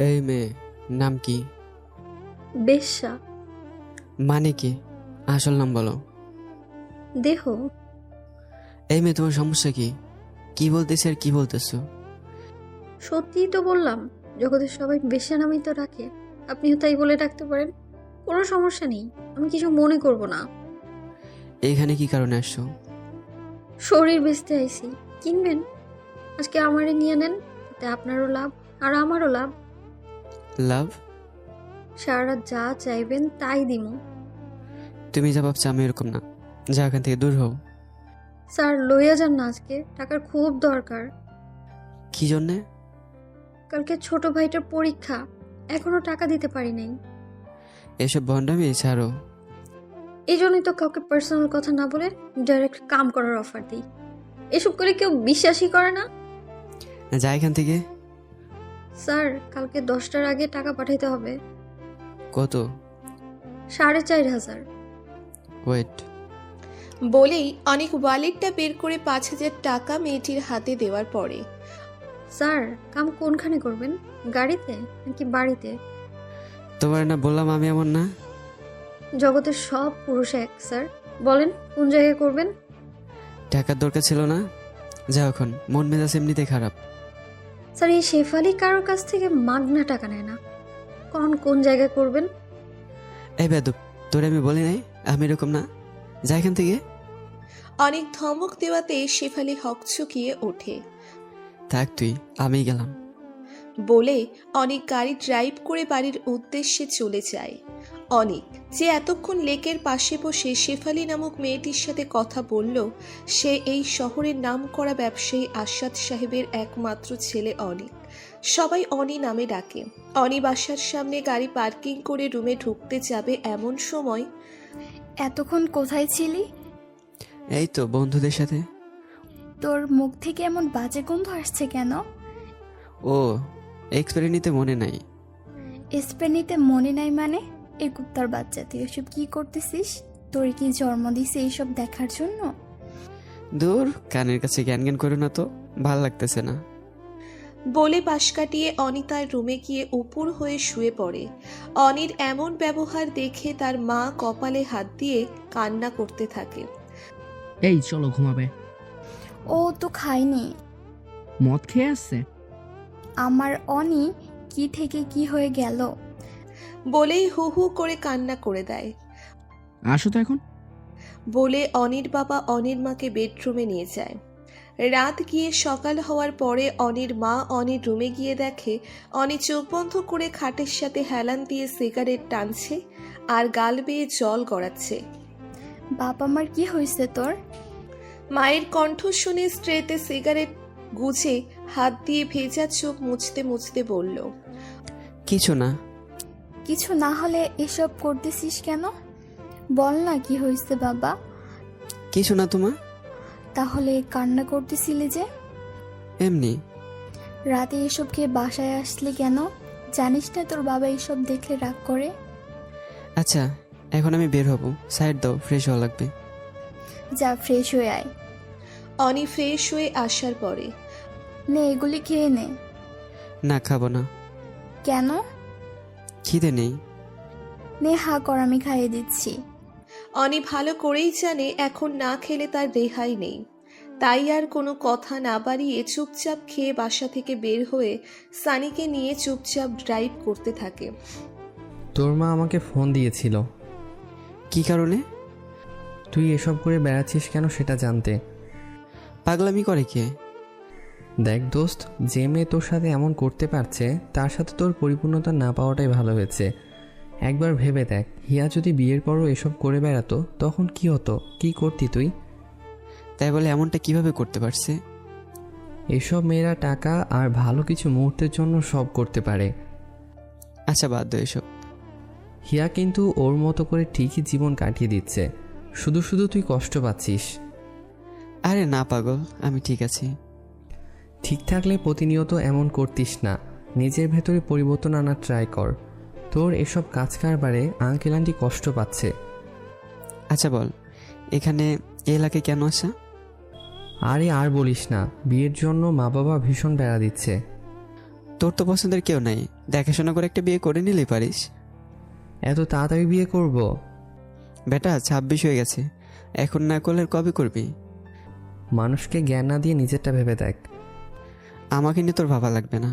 এই মেয়ে, নাম কি? বেশ্যা। মানে কি? আসল নাম বলো। দেহ। এই মেয়ে, তোমার সমস্যা কি? কি বলতেছি আর কি বলতেছো? সত্যিই তো বললাম, জগতের সবাই বেশ্যা নামেই তো ডাকে, আপনিও তাই বলে ডাকতে পারেন। কোনো সমস্যা নেই, আমি কিছু মনে করব না। এইখানে কি কারণে আসছো? শরীর বেচতে আইছি, কিনবেন? আজকে আমারে নিয়ে নেন, তাতে আপনারও লাভ আর আমারও লাভ। লাভ? সারা রাত যা চাইবেন তাই দিমু। তুমি যা ভাবছো আমি এরকম না, যা এখান থেকে দূর হও। স্যার লইয়া যান না, আজকে টাকার খুব দরকার। কি জন্যে? কালকে ছোট ভাইটার পরীক্ষা, এখনো টাকা দিতে পারি নাই। এসব ভণ্ডামি ছাড়ো। এই জন্যই তো কাউকে পার্সোনাল কথা না বলে ডাইরেক্ট কাম করার অফার দিই। এসব করে কেউ বিশ্বাসই করে না। যা এখান থেকে। স্যার কালকে 10টার আগে টাকা পাঠাইতে হবে। কত? 4,500। ওয়েট। বলেই অনেক ওয়ালেটটা বের করে 5,000 টাকা মেয়েটির হাতে দেওয়ার পরে স্যার কাম কোনখানে করবেন, গাড়িতে নাকি বাড়িতে? তোমার না বললাম আমি এমন না। জগতের সব পুরুষ এক স্যার, বলেন কোন জায়গায় করবেন? টাকার দরকার ছিল না, যাও এখন, মন মেজাজ এমনিতে খারাপ। স্যার এই শেফালি কারোর কাছ থেকে মাগনা টাকা নেয় না, কোন জায়গায় করবেন? এই বেদব, তোরে আমি বলি নাই আমি এরকম না, যা এখান থেকে। অনেক ধমক দেওয়াতে শেফালি হকচকিয়ে ওঠে। থাক তুই, আমি গেলাম। বলে অনেক গাড়ি ড্রাইভ করে বাড়ির উদ্দেশ্যে চলে যায়। অনেক যে এতক্ষণ লেকের পাশে বসে শেফালি নামক মেয়েটির সাথে কথা বলল, সে এই শহরের নামকরা ব্যবসায়ী আসাদ সাহেবের একমাত্র ছেলে অনিক। সবাই অনি নামে ডাকে। অনি বাসার সামনে গাড়ি পার্কিং করে রুমে ঢুকতে যাবে এমন সময়, এতক্ষণ কোথায় ছিলি? এই তো বন্ধুদের সাথে। তোর মুখ থেকে এমন বাজে গন্ধ আসছে কেন? ও, এক্সপায়ারি নিতে মনে নাই। স্প্রে নিতে মনে নাই মানে? এই কুত্তার বাচ্চা, তুই এসব কি করতেছিস? তোর কি জন্ম দিছে এইসব দেখার জন্য? দূর, কানের কাছে জ্ঞান জ্ঞান করো না তো, ভাল লাগতেছে না। বলে পাশ কাটিয়ে অনি তার রুমে গিয়ে উপুর হয়ে শুয়ে পড়ে। অনির এমন ব্যবহার দেখে তার মা কপালে হাত দিয়ে কান্না করতে থাকে। এই চলো ঘুমাবে। ও তো খায়নি। মদ খেয়ে আসছে। আমার অনি কি থেকে কি হয়ে গেল? বলেই হু হু করে কান্না করে দেয়। আসো তো এখন। বলে অনির বাবা অনির মাকে বেডরুমে নিয়ে যায়। রাত গিয়ে সকাল হওয়ার পরে অনির মা অনির রুমে গিয়ে দেখে অনি চোখ বন্ধ করে খাটের সাথে হেলান দিয়ে সিগারেট টানছে আর গাল বেয়ে জল গড়াচ্ছে। বাবা মার কি হয়েছে তোর? মায়ের কণ্ঠ শুনে স্ট্রেতে সিগারেট গুজে হাত দিয়ে ভেজা চোখ মুছতে মুছতে বলল, কিছু না। কিছু না হলে এসব করতেছিস কেন? বল না কি হয়েছে বাবা। কিছু না তোমার। তাহলে কান্না করতেছিলি যে? এমনি। রাতে এসব খেয়ে বাসায় আসলি কেন? জানিস না তোর বাবা এসব দেখলে রাগ করে? আচ্ছা, এখন আমি বের হব, সাইড দাও, ফ্রেশ হওয়া লাগবে। যা ফ্রেশ হয়ে আয়। অনি ফ্রেশ হয়ে আসার পরে, নে এগুলি খেয়ে নে। না, খাবো না। কেন? খিদে নেই। নে হা কর, আমি খাইয়ে দিচ্ছি। অনি ভালো করেই জানে এখন না খেলে তার রেহাই নেই, তাই আর কোনো কথা না বাড়িয়ে চুপচাপ খেয়ে বাসা থেকে বের হয়ে সানিকে নিয়ে চুপচাপ ড্রাইভ করতে থাকে। তোর মা আমাকে ফোন দিয়েছিল। কি কারণে? তুই এসব করে বেড়াচ্ছিস কেন সেটা জানতে। পাগলামি করে কে? দেখ দোস্ত, যে মেয়ে তোর সাথে এমন করতে পারছে তার সাথে তোর পরিপূর্ণতা না পাওয়াটাই ভালো হয়েছে। একবার ভেবে দেখ, হিয়া যদি বিয়ের পরও এসব করে বেড়াতো তখন কি হতো, কি করতি তুই? তাই বলে এমনটা কিভাবে করতে পারছে? এসব মেয়েরা টাকা আর ভালো কিছু মুহূর্তের জন্য সব করতে পারে। আচ্ছা, বাদ দাও এসব। হিয়া কিন্তু ওর মতো করে ঠিকই জীবন কাটিয়ে দিচ্ছে, শুধু শুধু তুই কষ্ট পাচ্ছিস। আরে না পাগল, আমি ঠিক আছি। ঠিক থাকলে প্রতিনিয়ত এমন করতিস না, নিজের ভেতরে পরিবর্তন আনার ট্রাই কর। তোর এসব কাজ কারবারে আঙ্কেল আন্টি কষ্ট পাচ্ছে। আচ্ছা বল, এখানে এই এলাকায় কেন আসা? আরে আর বলিস না, বিয়ের জন্য মা বাবা ভীষণ প্যারা দিচ্ছে। তোর তো পছন্দের কেউ নাই, দেখাশোনা করে একটা বিয়ে করে নিলেই পারিস। এত তাড়াতাড়ি বিয়ে করব? বেটা 26 হয়ে গেছে, এখন না করলে আর কবে করবি? মানুষকে জ্ঞান না দিয়ে নিজেরটা ভেবে দেখ। আমাকে নিয়ে তোর ভাবা লাগবে না।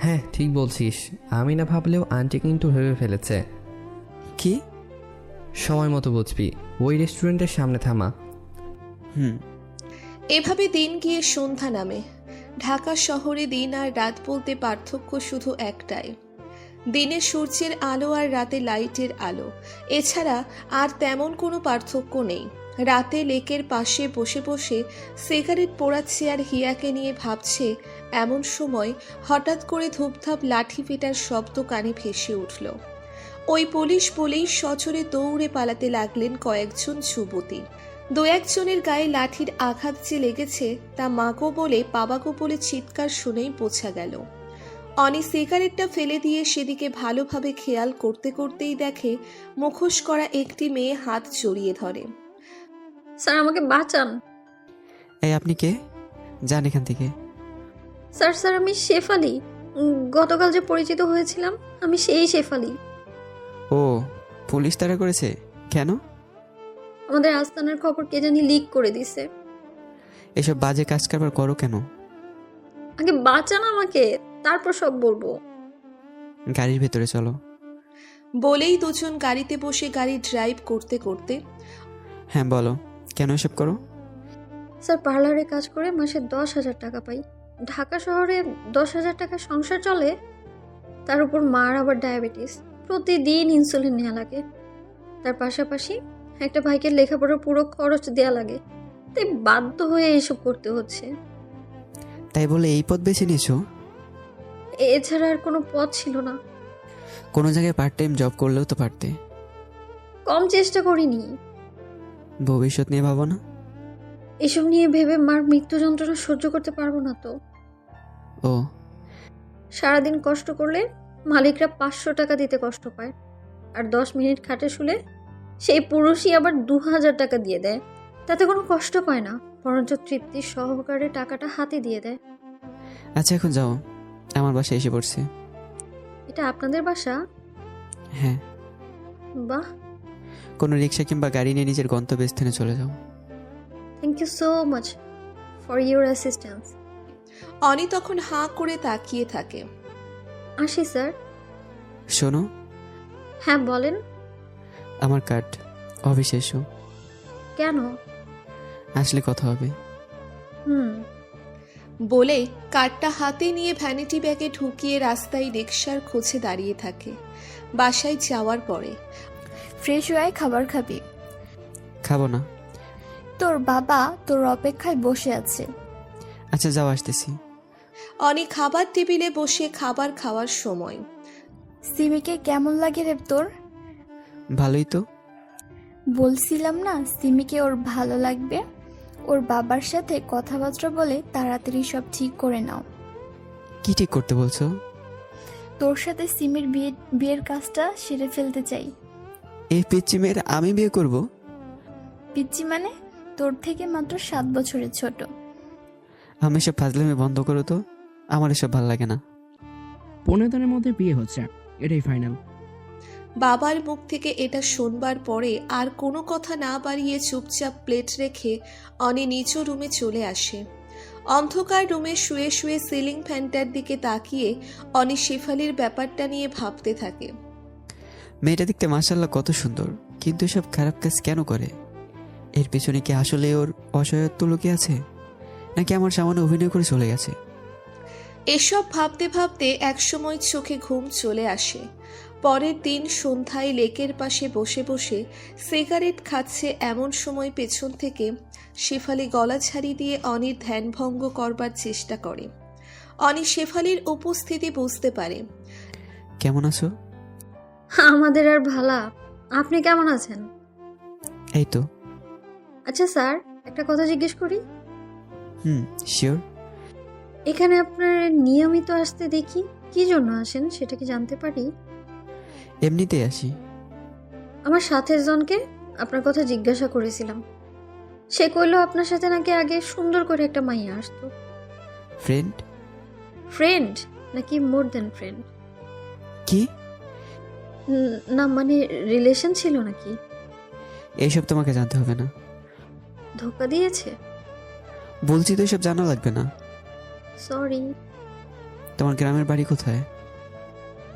হ্যাঁ ঠিক বলছিস, আমি না ভাবলেও আন্টি কিন্তু ভেবে ফেলেছে। কি? সময় মতো বুঝবি, ওই রেস্টুরেন্টের সামনে থামা। হুম। এভাবে দিন গিয়ে সন্ধ্যা নামে। ঢাকা শহরে দিন আর রাত বলতে পার্থক্য শুধু একটাই, দিনে সূর্যের আলো আর রাতে লাইটের আলো। এছাড়া আর তেমন কোনো পার্থক্য নেই। রাতে লেকের পাশে বসে বসে সিগারেট পোড়াচ্ছে আর হিয়াকে নিয়ে ভাবছে, এমন সময় হঠাৎ করে ধূপধাপ লাঠি পেটার শব্দ কানে ভেসে উঠল। ওই পুলিশ বলেই সজোরে দৌড়ে পালাতে লাগলেন কয়েকজন যুবতী। দু একজনের গায়ে লাঠির আঘাত যে লেগেছে তা মাগো বলে বাবাগো বলে চিৎকার শুনেই বোঝা গেল। অনি সিগারেটটা ফেলে দিয়ে সেদিকে ভালোভাবে খেয়াল করতে করতেই দেখে মুখোশ করা একটি মেয়ে হাত জড়িয়ে ধরে। স্যার আমাকে বাঁচান। এই আপনি কে? যান এখান থেকে। স্যার স্যার আমি শেফালি, গতকাল যে পরিচিত হয়েছিলাম আমি সেই শেফালি। ও, পুলিশ তাড়া করেছে কেন? আমাদের আস্তানার খবর কে জানি লিক করে দিছে। এসব বাজে কাজ কারবার করো কেন? আগে বাঁচান আমাকে, তারপর সব বলবো। গাড়ির ভেতরে চলো। বলেই দুজন গাড়িতে বসে গাড়ি ড্রাইভ করতে করতে। হ্যাঁ বলো, কেন এসব করো? স্যার পার্লারে কাজ করে মাসে 10,000 টাকা পাই। ঢাকা শহরে 10,000 টাকা সংসার চলে, তার উপর মার আবার ডায়াবেটিস, প্রতিদিন ইনসুলিন নেওয়া লাগে। তার পাশাপাশি একটা ভাইকে লেখাপড়ার পুরো খরচ দেওয়া লাগে, তাই বাধ্য হয়ে এইসব করতে হচ্ছে। তাই বলে এই পথ বেছে নিয়েছো? এছাড়া আর কোনো পথ ছিল না। কোনো জায়গায় পার্ট টাইম জব করলেও তো পারতে। কম চেষ্টা করিনি। ভবিষ্যৎ নিয়ে ভাবো না? এসব নিয়ে ভেবে মার মৃত্যু যন্ত্রণা সহ্য করতে পারবো না তো। ও, সারাদিন কষ্ট করলে মালিকরা 500 টাকা দিতে কষ্ট পায়, আর 10 মিনিট খাটে শুলে সেই পুরুষই আবার 2,000 টাকা দিয়ে দেয়। তাতে কোনো কষ্ট পায় না, বরঞ্চ তৃপ্তির সহকারে টাকাটা হাতে দিয়ে দেয়। আচ্ছা এখন যাও, আমার বাসায় এসে পড়ছে। এটা আপনাদের বাসা? হ্যাঁ। বাহ, কোনো রিক্সা কিংবা গাড়ি নিয়ে নিজের গন্তব্যস্থানে চলে যাও। Thank you so much for your assistance. Oni তখন হাঁ করে তাকিয়ে থাকে। আসি স্যার। শোনো, হ্যাঁ বলেন। আমার কার্ড, অফিসে এসো। কেন? আসলে কথা হবে। বলে কার্ডটা হাতে নিয়ে ভ্যানিটি ব্যাগে ঢুকিয়ে রাস্তায় রিকশার খোঁজে দাঁড়িয়ে থাকে। বাসায় যাওয়ার পরে ফ্রেশ হয়ে খাবার খাবি? খাবো না। তোর বাবা তোর অপেক্ষায় বসে আছে। আচ্ছা যাও, আসতেছি। অনি খাবার টেবিলে বসে খাবার খাওয়ার সময়। সিমিকে কেমন লাগে রে তোর? ভালোই তো। বলছিলাম না সিমিকে ওর ভালো লাগবে। ওর বাবার সাথে কথাবার্তা বলে তাড়াতাড়ি সব ঠিক করে নাও। কি ঠিক করতে বলছো? তোর সাথে সিমির বিয়ের কাজটা সেরে ফেলতে চাই। এই পিচ্চি মেয়ের আমি বিয়ে করব? পিচ্চি মানে? তোর থেকে মাত্র 7 বছরের ছোট। আমি সব ফাজলামি বন্ধ করো তো, আমার এসব ভালো লাগে না। 15 দিনের মধ্যে বিয়ে হচ্ছে, এটাই ফাইনাল। বাবার মুখ থেকে এটা শুনবার পরে আর কোনো কথা না বাড়িয়ে চুপচাপ প্লেট রেখে অনি নিজ রুমে চলে আসে। অন্ধকার রুমে শুয়ে শুয়ে সিলিং ফ্যানটার দিকে তাকিয়ে অনি শেফালির ব্যাপারটা নিয়ে ভাবতে থাকে। মেয়েটা দেখতে মাশাআল্লাহ কত সুন্দর, কিন্তু এসব খারাপ কাজ কেন করে? এর পেছনে কি আসলে ওর অসহায়ত্ব লুকিয়ে আছে, নাকি আমার সামনে অভিনয় করে চলে গেছে? এসব ভাবতে ভাবতে একসময় চোখে ঘুম চলে আসে। পরের দিন সন্ধ্যায় লেকের পাশে বসে বসে সিগারেট খাচ্ছে এমন সময় পেছন থেকে শেফালি গলা ছাড়ি দিয়ে অনির ধ্যানভঙ্গ করবার চেষ্টা করে। অনি শেফালির উপস্থিতি বুঝতে পারে। কেমন আছো? আমাদের আর ভালা, আপনি কেমন আছেন? এই তো। আচ্ছা স্যার, একটা কথা জিজ্ঞেস করি? শিওর। এখানে আপনার নিয়মিত আসতে দেখি, কি জন্য আসেন সেটা কি জানতে পারি? এমনিতেই আসি। আমার সাথের জনকে আপনার কথা জিজ্ঞাসা করেছিলাম, সে কইলো আপনার সাথে নাকি আগে সুন্দর করে একটা মাইয়া আসতো। ফ্রেন্ড? ফ্রেন্ড নাকি মোর দেন ফ্রেন্ড? কি? না মানে রিলেশন ছিল নাকি? এইসব তোমাকে জানতে হবে না। ধোকা দিয়েছে? বলছি তো এসব জানা লাগবে না। সরি। তোমার গ্রামের বাড়ি কোথায়?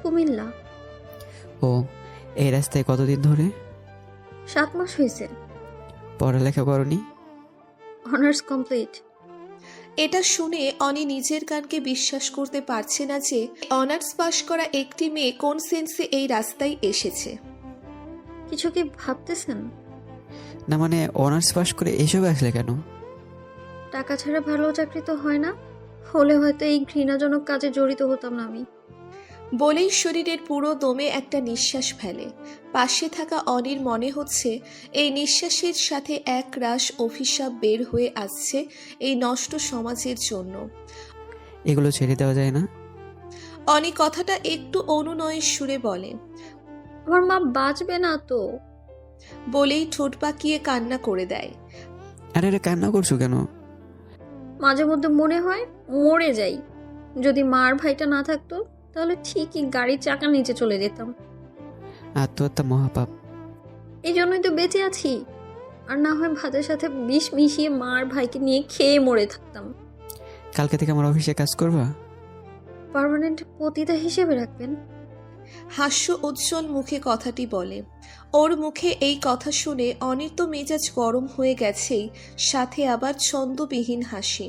কুমিল্লা। ও, এই রাস্তায় কতদিন ধরে? 7 মাস হয়েছে। পড়ালেখা করনি? Honours complete. এটা শুনে অনি নিজের কানকে বিশ্বাস করতে পারছে না যে অনার্স পাশ করা একটি মেয়ে কোন সেন্সে এই রাস্তায় এসেছে। কিছু কি ভাবতেছেন? না মানে অনার্স পাস করে এসব আসলে কেন? টাকা ছাড়া ভালো চাকরি তো হয় না, হলে হয়তো এই ঘৃণাজনক কাজে জড়িত হতাম না আমি। বলেই শরীরের পুরো দমে একটা নিঃশ্বাস ফেলে। পাশে থাকা অনির মনে হচ্ছে এই নিঃশ্বাসের সাথে এক রাশ অভিশাপ বের হয়ে আসছে এই নষ্ট সমাজের জন্য। এগুলো ছেড়ে দেওয়া যায় না? অনি কথাটা একটু অনুনয়ের সুরে বলে। আমার মা বাঁচবে না তো। বলেই ঠোঁট পাকিয়ে কান্না করে দেয়। আরে আরে, কান্না করছো কেন? মাঝে মধ্যে মনে হয় মরে যাই। যদি মার ভাইটা না থাকতো তাহলে ঠিকই গাড়ির চাকার নিচে চলে যেতাম। আত্মহত্যা মহাপাপ। এই জন্যই তো বেঁচে আছি। আর না হয় ভাতের সাথে বিষ মিশিয়ে মার ভাইকে নিয়ে খেয়ে মরে থাকতাম। কালকে থেকে আমার অফিসে কাজ করবা? পার্মানেন্ট পতিতা হিসেবে রাখবেন? হাস্য উজ্জ্বল মুখে কথাটি বলে। ওর মুখে এই কথা শুনে অনির তো মেজাজ গরম হয়ে গেছেই, সাথে আবার ছন্দবিহীন হাসি।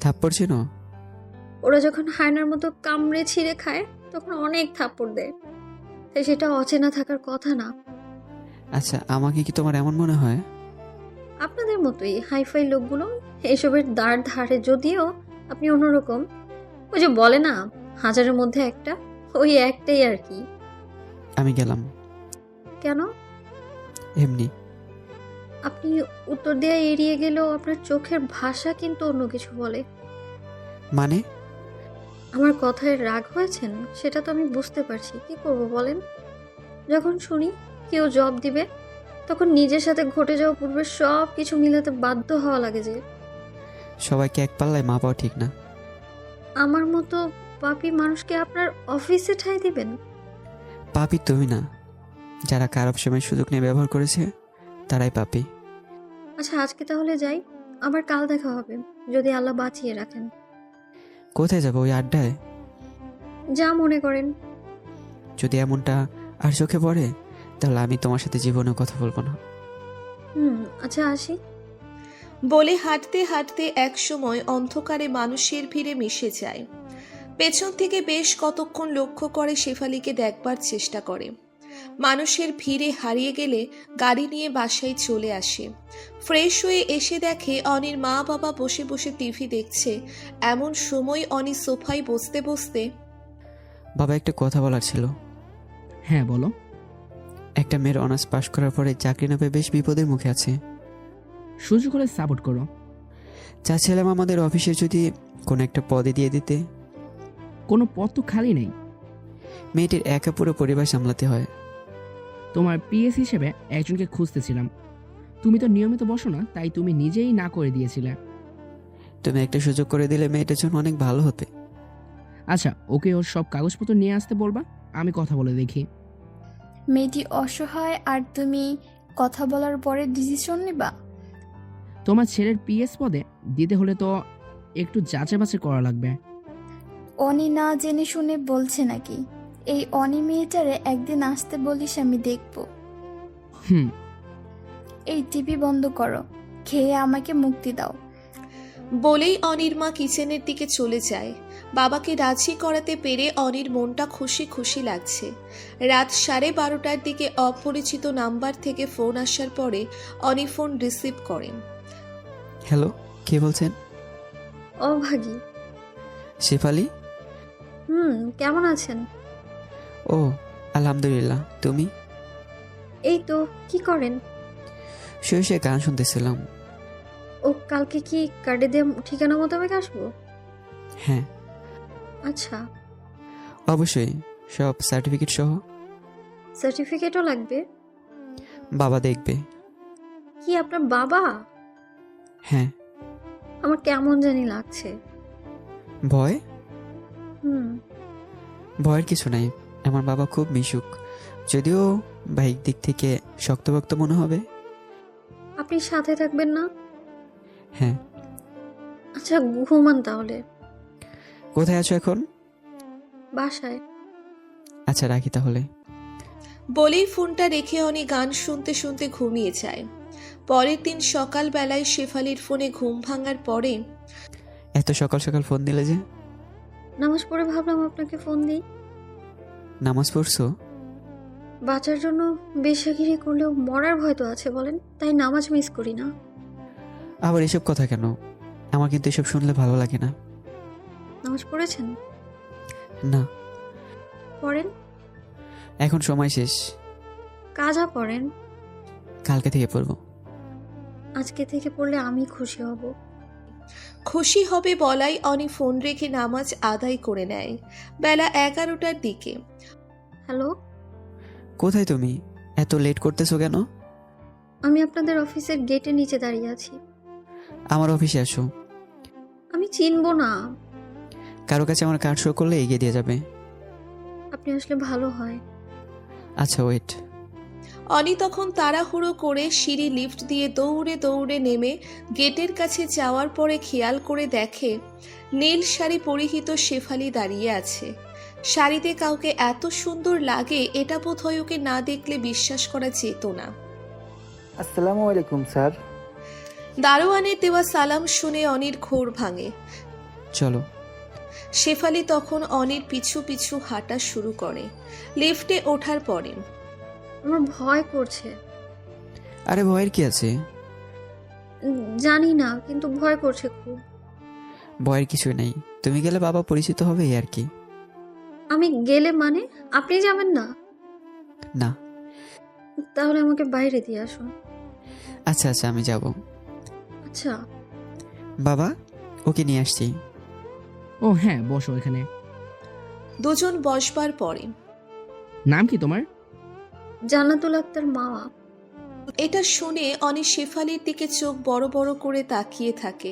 থাপ্পড় ছিল? ওরা যখন হায়নার মতো কামড়ে ছিঁড়ে খায় তখন অনেক থাপ্পড় দেয়, তাই সেটা অচেনা থাকার কথা না। আচ্ছা, আমাকে কি তোমার এমন মনে হয়? আপনাদের মতোই হাইফাই লোকগুলো এসবের দাঁড় ধারে, যদিও আপনি অন্যরকম। ওই যে বলে না, 1000-এর মধ্যে একটা, ওই একটাই আর কি। আমি গেলাম। কেন? এমনি। আপনি উত্তর দেয়া এড়িয়ে গেলেও আপনার চোখের ভাষা কিন্তু অন্য কিছু বলে। মানে? আমার কথায় রাগ হয়েছেন সেটা তো আমি বুঝতে পারছি, কি করব বলেন। যখন শুনি কেউ জব দিবে তখন নিজের সাথে ঘটে যাওয়া পূর্বের সব কিছু মিলাতে বাধ্য হওয়া লাগে যে। সবাইকে এক পাল্লায় মাপাও ঠিক না। আমার মতো পাপী মানুষকে আপনার অফিসে ঠাঁই দিবেন? পাপী তুমি না, যারা খারাপ সময় সুযোগ নিয়ে ব্যবহার করেছে তারাই পাপী। আচ্ছা আজকে তাহলে যাই, আবার কাল দেখা হবে যদি আল্লাহ বাঁচিয়ে রাখেন। কোথায় যাবো? ওই আড্ডায়? যা মনে করেন। যদি এমনটা আর চোখে পড়ে তাহলে আমি তোমার সাথে জীবনে কথা বলবো না। আচ্ছা আসি। বলে হাঁটতে হাঁটতে একসময় অন্ধকারে মানুষের ভিড়ে মিশে যায়। পেছন থেকে বেশ কতক্ষণ লক্ষ্য করে শেফালিকে দেখবার চেষ্টা করে। মানুষের ভিড়ে হারিয়ে গেলে গাড়ি নিয়ে বাসায় চলে আসে। ফ্রেশ হয়ে এসে দেখে অনির মা বাবা বসে বসে টিভি দেখছে। এমন সময় অনি সোফায় বসতে বসতে, বাবা, একটা কথা বলার ছিল। হ্যাঁ বলো। একটা মেয়ের অনার্স পাশ করার পরে চাকরি না পেয়ে বেশ বিপদের মুখে আছে। সুযোগ করে সাপোর্ট করো। চাচ্ছিলাম আমাদের অফিসে যদি কোনো একটা পদে দিয়ে দিতে। কোনো পথ তো খালি নেই। মেয়েটির একা পুরো পরিবার সামলাতে হয়। তোমার পিএস হিসেবে একজনকে খুঁজতেছিলাম। তুমি তো নিয়মিত বসো না, তাই তুমি নিজেই না করে দিয়েছিলে। তুমি একটা সুযোগ করে দিলে মেয়েটার জন্য অনেক ভালো হতে। আচ্ছা, ওকে ওর সব কাগজপত্র নিয়ে আসতে বলবা, আমি কথা বলে দেখি। মেয়েটি অসহায় আর তুমি কথা বলার পরে ডিসিশন নিবা? তোমার ছেলের পিএস পদে দিতে হলে তো একটু যাচাই বাছাই করা লাগবে। অনি না জেনে শুনে বলছে নাকি? এই অনি মেয়েটারে একদিন আসতে বলিস, আমি দেখব। হুম। এই টিভি বন্ধ করো, খেয়ে আমাকে মুক্তি দাও। বলেই অনির মা কিচেনের দিকে চলে যায়। বাবাকে রাজি করাতে পেরে অনির মনটা খুশি খুশি লাগছে। রাত 12:30টার দিকে অপরিচিত নাম্বার থেকে ফোন আসার পরে অনি ফোন রিসিভ করেন। হ্যালো, কে বলছেন? অভাগী। শেফালি? কেমন আছেন? ও, আলহামদুলিল্লাহ। তুমি? এই তো। কি করেন? শুয়ে শুয়ে গান শুনতেছিলাম। ও, কালকে কি কার্ডে দিয়ে ঠিকানা মোতাবেক আসবো? হ্যাঁ আচ্ছা। অবশ্যই, সব সার্টিফিকেট সহ। সার্টিফিকেটও লাগবে? বাবা দেখবে। কি আপনার বাবা? হ্যাঁ। আমার কেমন জানি লাগছে। ভয়? হুম। ভয়ের কিছু নাই, আমার বাবা খুব মিশুক, যদিও বাইক দিক থেকে শক্তভক্ত মনে হবে। আপনি সাথে থাকবেন না? হ্যাঁ। আচ্ছা ঘুমান তাহলে। কোথায় আছো এখন? বাসায়। আচ্ছা রাখি তাহলে। বলেই ফোনটা রেখে অনি গান শুনতে শুনতে ঘুমিয়ে যায়। পরের দিন সকালবেলায় শেফালির ফোনে ঘুম ভাঙার পরে এত সকাল সকাল ফোন দিলে যে? নামাজ পড়ে ভাবলাম আপনাকে ফোন দিই। নামাজ পড়ছো? বাঁচার জন্য বেশাগিরি করলেও মরার ভয় তো আছে বলেন, তাই নামাজ মিস করি না। আবার এসব কথা কেন? আমার কিন্তু এসব শুনলে ভালো লাগে না। নামাজ পড়েছেন? না, পড়েন। এখন সময় শেষ, কাজা পড়েন। কালকে থেকে পড়বো। আজকে থেকে পড়লে আমি খুশি হব। খুশি হবে বলাই অনি ফোন রেখে নামাজ আদায় করে নেয়। বেলা 11টার দিকে। হ্যালো, কোথায় তুমি? এত লেট করতেছো কেন? আমি আপনাদের অফিসের গেটের নিচে দাঁড়িয়ে আছি। আমার অফিসে আসো। আমি চিনবো না। কারো কাছে আমার কার্ড শো করলে এগিয়ে দিয়ে যাবে। আপনি আসলে ভালো হয়। আচ্ছা ওয়েট। অনি তখন তাড়াহুড়ো করে সিঁড়ি লিফট দিয়ে দৌড়ে দৌড়ে নেমে গেটের কাছে যাওয়ার পরে খেয়াল করে দেখে নীল শাড়ি পরিহিত শেফালি দাঁড়িয়ে আছে। শাড়িতে কাউকে এত সুন্দর লাগে এটা বোধহয় ওকে না দেখলে বিশ্বাস করা যেত না। আসসালামু আলাইকুম স্যার। দারোয়ানের দেওয়া সালাম শুনে অনির ঘোর ভাঙে। চলো। শেফালি তখন অনির পিছু পিছু হাঁটা শুরু করে। লিফটে ওঠার পরে আমার ভয় করছে। আরে ভয়ের কি আছে? জানি না, কিন্তু ভয় করছে খুব। ভয়ের কিছুই নেই, তুমি গেলে বাবা পরিচিত হবে এই আর কি। আমি গেলে মানে আপনি যাবেন না? না। তাহলে আমাকে বাইরে দিয়ে আসুন। আচ্ছা আচ্ছা আমি যাব। আচ্ছা। বাবা, ওকে নিয়ে আসছি। ও হ্যাঁ, বসো এখানে। দুজন বসবার পরে নাম কি তোমার? জান্নাতুল আক্তার মাওয়া। এটা শুনে অনি শেফালির দিকে চোখ বড় বড় করে তাকিয়ে থাকে।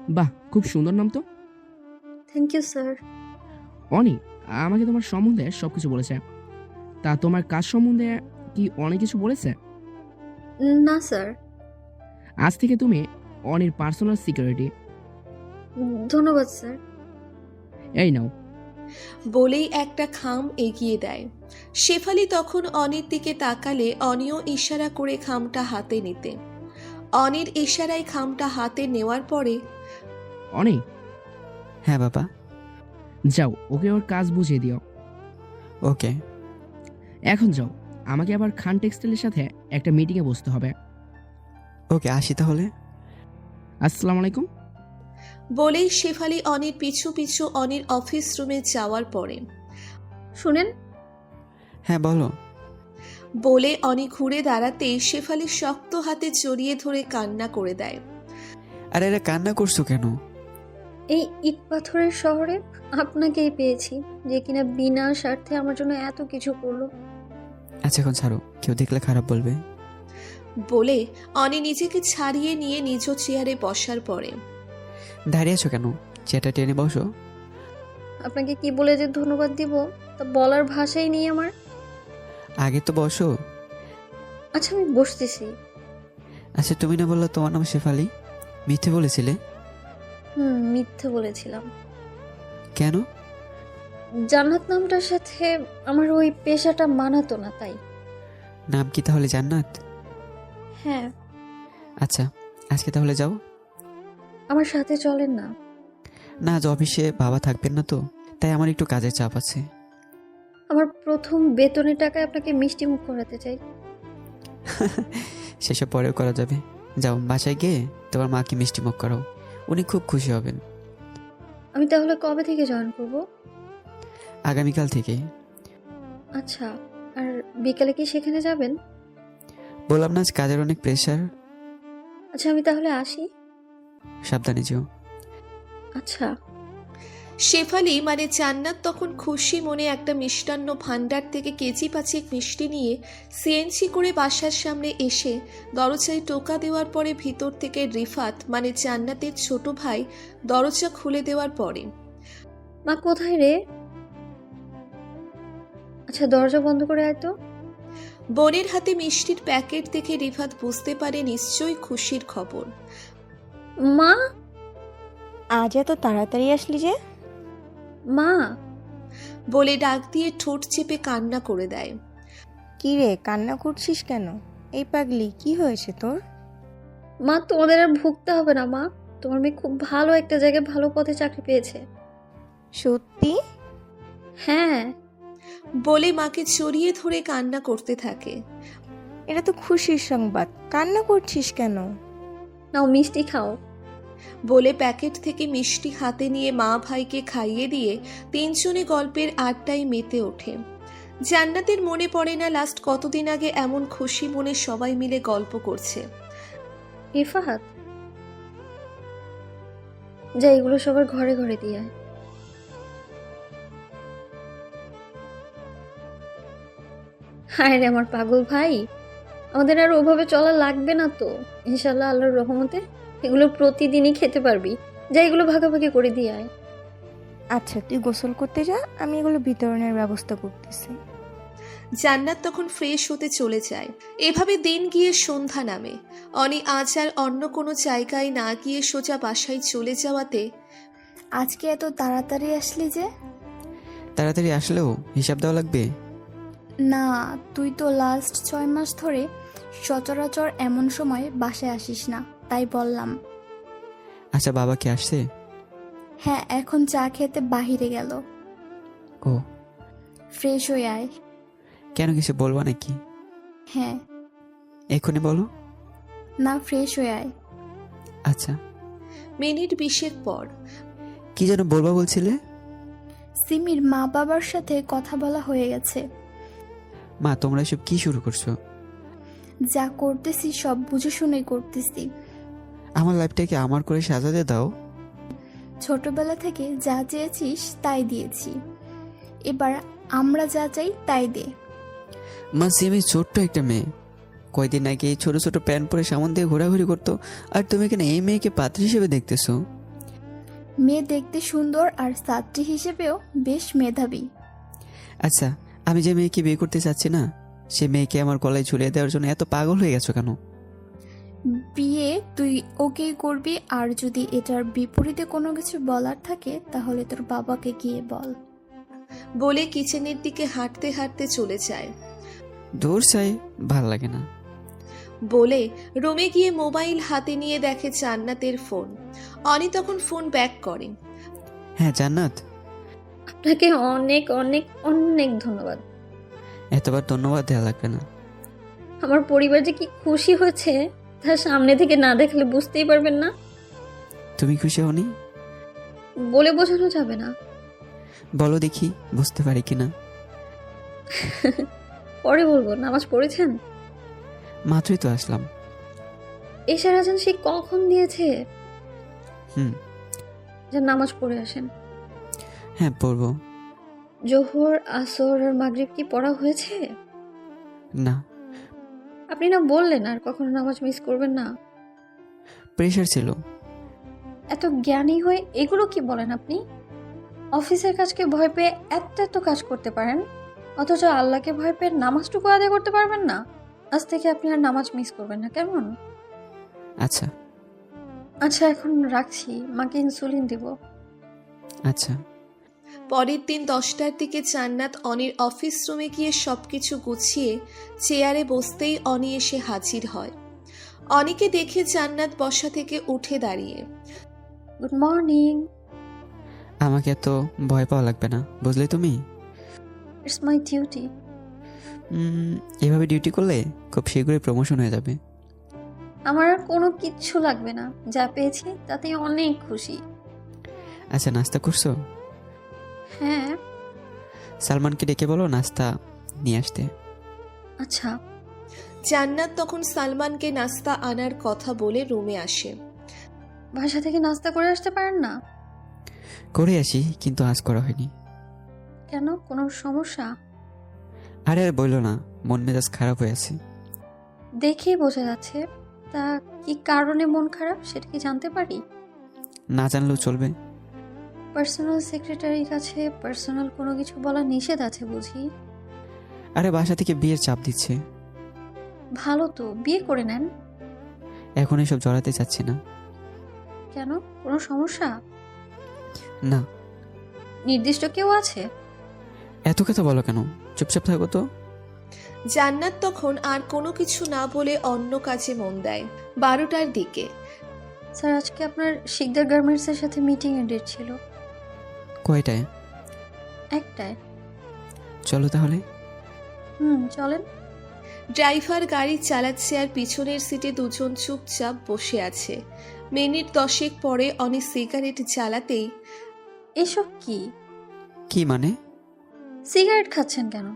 বাহ, খুব সুন্দর নাম তো। Thank you sir. অনি আমাকে তোমার সম্বন্ধে সবকিছু বলেছে। তা তোমার কাজ সম্বন্ধে কি অনেক কিছু বলেছে? না স্যার। আজ থেকে তুমি অনির পার্সোনাল সিকিউরিটি। ধন্যবাদ স্যার। এই নাও। বলেই একটা খাম এগিয়ে দেয়। শেফালি তখন অনির দিকে তাকালে অনিও ইশারা করে খামটা হাতে নিতে। অনির ইশারায় খামটা হাতে নেওয়ার পরে অনি, হ্যাঁ বাবা। যাও ওকে ওর কাজ বুঝিয়ে দিও। ওকে। এখন যাও, আমাকে আবার খান টেক্সটাইলের সাথে একটা মিটিংয়ে বসতে হবে। ওকে আসি তাহলে। আসসালামু আলাইকুম। বলেই শেফালি অনির পিছু পিছু অনির অফিস রুমে যাওয়ার পরে শুনেন। হ্যাঁ বলো। বলে অনি ঘুরে দাঁড়াতেই শেফালি শক্ত হাতে জড়িয়ে ধরে কান্না করে দেয়। আরে এরা কান্না করছো কেন? এই ইট পাথরের শহরে আপনাকেই পেয়েছি, যে কিনা বিনা স্বার্থে আমার জন্য এত কিছু করলো। আচ্ছা এখন ছাড়ো, কেউ দেখলে খারাপ বলবে। বলে অনি নিজেকে ছাড়িয়ে নিয়ে নিজ চেয়ারে বসার পরে দাঁড়িয়ে আছো কেন? চেয়ারটা টেনে বসো। আপনাকে কি বলে যে ধন্যবাদ দিব তা বলার ভাষাই নেই আমার। আগে তো বসো। আচ্ছা আমি বসতেছি। আচ্ছা তুমি না বললো তোমার নাম শেফালি? মিথ্যে বলেছিলে? মিথ্যে বলেছিলাম। কেন? জান্নাত নামটার সাথে আমার ওই পেশাটা মানাতো না, তাই। নাম কি তাহলে জান্নাত? হ্যাঁ। আচ্ছা আজকে তাহলে যাও। আমার সাথে চলেন না? না, আজ অফিসে বাবা থাকবেন না তো, তাই আমার একটু কাজের চাপ আছে। আমার প্রথম বেতনের টাকায় আপনাকে মিষ্টি মুখ করাতে চাই। সেসব পরেও করা যাবে। যাও বাসায় গিয়ে তোমার মাকে মিষ্টি মুখ করাও, উনি খুব খুশি হবেন। আমি তাহলে কবে থেকে জয়েন করব? আগামীকাল থেকে। আচ্ছা, আর বিকালে কি সেখানে যাবেন? বললাম না আজ কাজের অনেক প্রেশার। আচ্ছা আমি তাহলে আসি। সাবধানে যেও। আচ্ছা। শেফালি মানে জান্নাত তখন খুশি মনে একটা মিষ্টান্ন ভাণ্ডার থেকে কেজি 5 মিষ্টি নিয়ে সিএনজি করে বাসার সামনে এসে দরজায় টোকা দেওয়ার পরে ভিতর থেকে রিফাত মানে জান্নাতের ছোট ভাই দরজা খুলে দেওয়ার পরে, মা কোথায় রে? আচ্ছা দরজা বন্ধ করে আয় তো। বোনের হাতে মিষ্টির প্যাকেট দেখে রিফাত বুঝতে পারে নিশ্চয়ই খুশির খবর। মা, আজ এত তাড়াতাড়ি আসলি যে? মা, বলে ডাক দিয়ে ঠোঁট চেপে কান্না করে দেয়। কি রে, কান্না করছিস কেন? এই পাগলি, কি হয়েছে তোর? মা তোমাদের আর ভুগতে হবে না মা। তোমার মেয়ে খুব ভালো একটা জায়গায় ভালো পদে চাকরি পেয়েছে। সত্যি? হ্যাঁ। বলে মাকে জড়িয়ে ধরে কান্না করতে থাকে। এটা তো খুশির সংবাদ, কান্না করছিস কেন? নাও মিষ্টি খাও। বলে প্যাকেট থেকে মিষ্টি হাতে নিয়ে মা ভাইকে খাইয়ে দিয়ে তিনজনে গল্পের আড্ডায় মেতে ওঠে। জান্নাতের মনে পড়ে না লাস্ট কতদিন আগে এমন খুশি মনে সবাই মিলে গল্প করছে। রিফাত, যা এগুলো সবার ঘরে ঘরে দিয়ে আয়। হায় রে আমার পাগল ভাই, আমাদের আর ওভাবে চলা লাগবে না তো। ইনশাল্লাহ আল্লাহর রহমতে এগুলো প্রতিদিনই খেতে পারবি। যা এগুলো ভাগাভাগি করে দিয়ে আয়। আচ্ছা, তুই গোসল করতে যা, আমি এগুলো বিতরণের ব্যবস্থা করতেছি। জান্নাত তখন ফ্রেশ হতে চলে যায়। এভাবে দিন গিয়ে সন্ধ্যা নামে। অনি আজ আর অন্য কোনো জায়গায় না গিয়ে সোজা বাসায় চলে যাওয়াতে আজকে এত তাড়াতাড়ি আসলি যে? তাড়াতাড়ি আসলেও হিসাব দেওয়া লাগবে। না, তুই তো লাস্ট 6 মাস ধরে সচরাচর এমন সময় বাসায় আসিস না, তাই বললাম। আচ্ছা, বাবা কি আসছে? হ্যাঁ, এখন চা খেতে বাহিরে গেল। ও, ফ্রেশ হয়ে আয়। কেন, কিছু বলবা নাকি? হ্যাঁ। এক্ষুনি বলো। না, ফ্রেশ হয়ে আয়। আচ্ছা। মিনিট 20 পর কি যেন বলবা বলছিলে? সিমির মা বাবার সাথে কথা বলা হয়ে গেছে। মা, তোমরা এসব কি শুরু করছো? যা করতেছি সব বুঝে শুনে করতেছি। আমার লাইফটাকে আমার করে সাজাতে দাও। ছোটবেলা থেকে যা চেয়েছিস তাই দিয়েছি, এবার আমরা যা চাই তাই দে। মা, সিমি ছোট্ট একটা মেয়ে, কয়দিন আগে এই ছোট ছোট প্যান্ট পরে সামন দিয়ে ঘোরাঘুরি করতো, আর তুমি কেন এই মেয়েকে পাত্রী হিসেবে দেখতেছো? মেয়ে দেখতে সুন্দর আর ছাত্রী হিসেবেও বেশ মেধাবী। আচ্ছা, আমি যে মেয়েকে বিয়ে করতে চাচ্ছি না, সে মেয়েকে আমার গলায় ঝুলিয়ে দেওয়ার জন্য এত পাগল হয়ে গেছো কেন? বিয়ে তুই ওকেই করবি, আর যদি এটার বিপরীতে কোনো কিছু বলার থাকে তাহলে তোর বাবাকে গিয়ে বল। বলে কিচেনের দিকে হাঁটতে হাঁটতে চলে যায়। দূর চাই, ভাল লাগে না। বলে রুমে গিয়ে মোবাইল হাতে নিয়ে দেখে জান্নাতের ফোন। অনি তখন ফোন ব্যাক করে। হ্যাঁ জান্নাত, আপনাকে অনেক অনেক অনেক ধন্যবাদ। এতবার ধন্যবাদ দেওয়া লাগবে না। আমার পরিবার যে কি খুশি হয়েছে তার সামনে থেকে না দেখলে বুঝতেই পারবেন না। তুমি খুশি হওনি? বলে বোঝানো যাবে না। বলো দেখি, বুঝতে পারি কিনা। পরে বলবো। নামাজ পড়েছেন? মাত্রই তো আসলাম। এশার আজান সে কখন দিয়েছে? হুম। যা নামাজ পড়ে আসেন। হ্যাঁ, পড়বো। জোহর, আসর আর মাগরিব কি পড়া হয়েছে? না। আপনি না বললেন আর কখনো নামাজ মিস করবেন না? প্রেশার ছিল। এত জ্ঞানী হয়ে এগুলো কি বলেন আপনি? অফিসের কাজকে ভয় পেয়ে এত এত কাজ করতে পারেন, অথচ আল্লাহকে ভয় পেয়ে নামাজটুকু আদায় করতে পারবেন না। আজ থেকে আপনি আর নামাজ মিস করবেন না, কেমন? আচ্ছা। আচ্ছা, এখন রাখছি, মাকে ইনসুলিন দিব। আচ্ছা। পরের দিন 10টার দিকে জান্নাত অনির অফিস রুমে গিয়ে সবকিছু গুছিয়ে চেয়ারে বসতেই অনি এসে হাজির হয়। অনিকে দেখে জান্নাত বসা থেকে উঠে দাঁড়িয়ে। Good morning. আমাকে এত ভয় পাওয়া লাগবে না, বুঝলে তুমি? It's my duty. এভাবে ডিউটি করলে খুব শীঘ্রই প্রমোশন হয়ে যাবে। আমার আর কোনো কিচ্ছু লাগবে না, যা পেয়েছি তাতে অনেক খুশি। আচ্ছা, নাস্তা করছো? হ্যাঁ। সালমানকে ডেকে বলো নাস্তা নিয়ে আসতে। আচ্ছা। জান্নাত তখন সালমানকে নাস্তা আনার কথা বলে রুমে আসে। বাসা থেকে নাস্তা করে আসতে পারেন না? করে আসি, কিন্তু আজ করা হয়নি। কেন, কোনো সমস্যা? আরে আর বললো না, মন মেজাজ খারাপ হয়ে আছে। দেখেই বোঝা যাচ্ছে। তা কি কারণে মন খারাপ সেটা কি জানতে পারি? না জানলেও চলবে। পার্সোনাল সেক্রেটারির কাছে পার্সোনাল কোনো কিছু বলা নিষেধ আছে বুঝি? আরে বাসা থেকে বিয়ের চাপ দিচ্ছে। ভালো তো, বিয়ে করে নেন। এখন এসব জড়াতে চাচ্ছি না। কেন, কোনো সমস্যা? না। নির্দিষ্ট কেউ আছে? এত কথা বলো কেন, চুপচাপ থাকো তো। জান্নাত তখন আর কোনো কিছু না বলে অন্য কাজে মন দেয়। 12টার দিকে। স্যার, আজকে আপনার শিকদার গার্মেন্টসের সাথে মিটিংয়ের ডেট ছিল। কয়টায়? একটায়। চলো তাহলে। চলেন। ড্রাইভার গাড়ি চালাচ্ছে আর পিছনের সিটে দুজন চুপচাপ বসে আছে। মিনিট 10 পরে অনি সিগারেট জ্বালাতেই এসব কি? কি মানে? সিগারেট খাচ্ছেন কেন?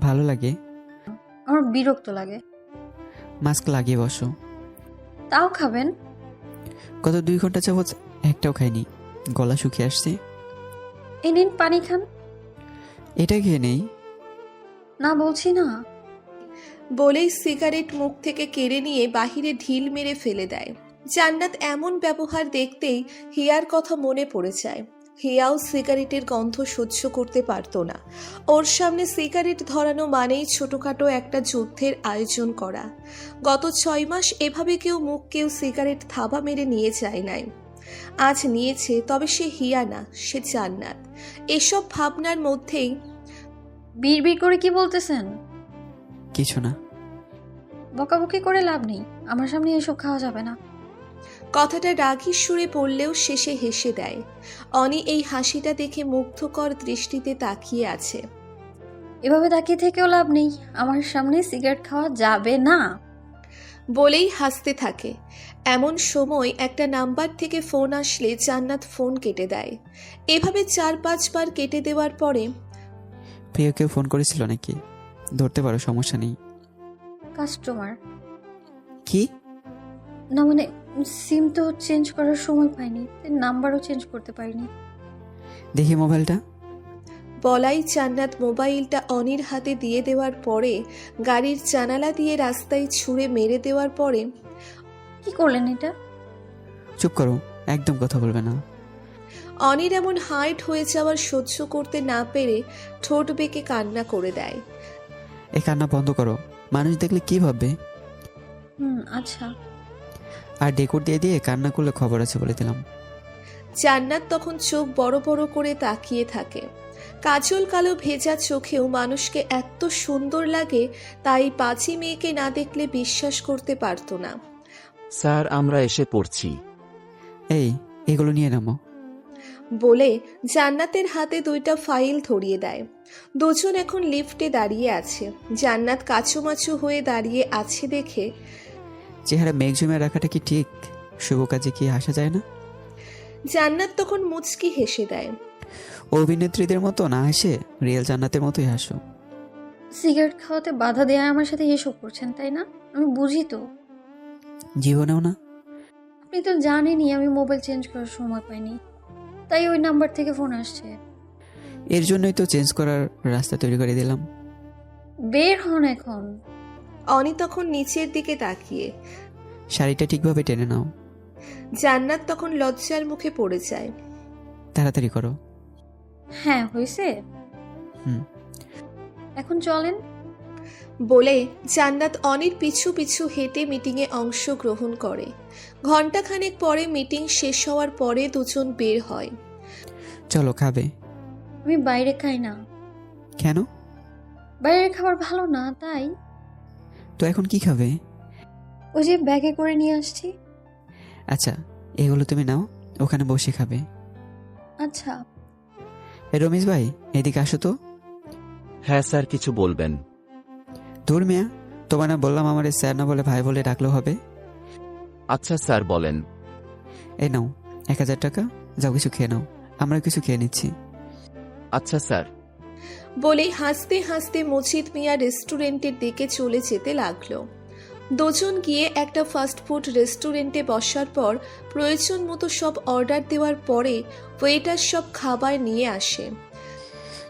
ভালো লাগে। আমার বিরক্ত লাগে। মাস্ক লাগিয়ে বসো। তাও খাবেন? গত 2 ঘন্টা যাবৎ একটাও খাইনি, গলা শুকিয়ে আসছে। এই নিন পানি খান। এটা খেয়ে নেই। না বলছি না। বলেই সিগারেট মুখ থেকে কেড়ে নিয়ে বাহিরে ঢিল মেরে ফেলে দেয়। জান্নাত এমন ব্যবহার দেখতেই হিয়ার কথা মনে পড়ে যায়। হিয়াও সিগারেটের গন্ধ সহ্য করতে পারত না। ওর সামনে সিগারেট ধরানো মানেই ছোটখাটো একটা যুদ্ধের আয়োজন করা। গত 6 মাস এভাবে কেউ সিগারেট থাবা মেরে নিয়ে যায় নাই। আজ নিয়েছে, তবে সে হিয়া না, সে জান্নাত। এসব ভাবনার মধ্যেই বিড়বিড় করে কি বলতেছেন? কিছু না। বকাবকি করে লাভ নেই, আমার সামনে এসব খাওয়া যাবে না। কথাটা রাগী সুরে বললেও শেষে হেসে দেয়। অনি এই হাসিটা দেখে মুগ্ধকর দৃষ্টিতে তাকিয়ে আছে। এভাবে তাকিয়ে থেকেও লাভ নেই, আমার সামনে সিগারেট খাওয়া যাবে না বলেই হাসতে থাকে। এমন সময় একটা নাম্বার থেকে ফোন আসলে জান্নাত ফোন কেটে দেয়। এভাবে 4-5 বার কেটে দেওয়ার পরে প্রিয় কেউ ফোন করেছিল নাকি? ধরতে পারো, সমস্যা নেই। কাস্টমার। কি? না মানে, সিম তো চেঞ্জ করার সময় পাইনি, তাই নাম্বারও চেঞ্জ করতে পারিনি। দেখি মোবাইলটা। বলাই জান্নাত মোবাইলটা অনির হাতে দিয়ে দেওয়ার পরে গাড়ির জানালা দিয়ে রাস্তায় ছুঁড়ে মেরে দেওয়ার পরে কি করলেন এটা? চুপ করো, একদম কথা বলবে না। অনির এমন হার্ট হয়ে যাওয়ার সহ্য করতে না পেরে ঠোঁট বেঁকে কান্না করে দেয়। এই কান্না বন্ধ করো, মানুষ দেখলে কি ভাববে? আচ্ছা। আর ডেকোর দিয়ে দিয়ে কান্না করলে খবর আছে বলে দিলাম। জান্নাত তখন চোখ বড় বড় করে তাকিয়ে থাকে। কাজল কালো ভেজা চোখেও মানুষকে এত সুন্দর লাগে, তাই পাঁচি মেয়েকে না দেখলে বিশ্বাস করতে পারতো না। স্যার, আমরা এসে পড়ছি। এই, এগুলো নিয়ে নামো। বলে জান্নাতের হাতে 2টা ফাইল ধরিয়ে দেয়। দুজন এখন লিফটে দাঁড়িয়ে আছে। জান্নাত কাছুমাছু হয়ে দাঁড়িয়ে আছে দেখে চেহারা মেঘ জমে রাখাটা কি ঠিক? শুভ কাজে কি আসা যায় না? জান্নাত তখন মুচকি হেসে দেয়। অভিনেত্রীদের মতো না হেসে রিয়েল জান্নাতের মতোই হাসো। সিগারেট খাওয়াতে বাধা দেয়া আমার সাথে এসব করছেন তাই না? আমি বুঝি তো। জীবনেও না? আপনি তো জানেনই আমি মোবাইল চেঞ্জ করার সময় পাইনি, তাই ওই নাম্বার থেকে ফোন আসছে। এর জন্যই তো চেঞ্জ করার রাস্তা তৈরি করে দিলাম। বের হন এখন। অনি তখন নিচের দিকে তাকিয়ে। শাড়িটা ঠিকভাবে টেনে নাও। জান্নাত তখন লজ্জার মুখে পড়ে যায়। তাড়াতাড়ি করো। হ্যাঁ, হয়েছে। এখন চলেন। বলে জান্নাত অনির পিছু পিছু হেঁটে মিটিংয়ে অংশগ্রহণ করে। ঘণ্টাখানেক পরে মিটিং শেষ হওয়ার পরে দুজন বের হয়। চলো, খাবে? আমি বাইরে খাই না। কেন? বাইরের খাবার ভালো না, তাই। তো এখন কি খাবে? ওই যে ব্যাগে করে নিয়ে আসছি। আচ্ছা, এগুলো তুমি নাও, ওখানে বসে খাবে। আচ্ছা। রমেশ ভাই, এদিকে আসো তো। হ্যাঁ স্যার, কিছু বলবেন? দূর মিয়া, তোমার না বললাম আমার স্যার না বলে ভাই বলে ডাকলেও হবে। আচ্ছা স্যার, বলেন। এই নাও 1000 টাকা, যাও কিছু খেয়ে নাও, আমরা কিছু খেয়ে নিচ্ছি। আচ্ছা স্যার। বলে হাসতে হাসতে মজিদ মিয়া রেস্টুরেন্টের দিকে চলে যেতে লাগলো। দুজন গিয়ে একটা ফাস্টফুড রেস্টুরেন্টে বসার পর প্রয়োজন মতো সব অর্ডার দেওয়ার পরে ওয়েটার সব খাবার নিয়ে আসে।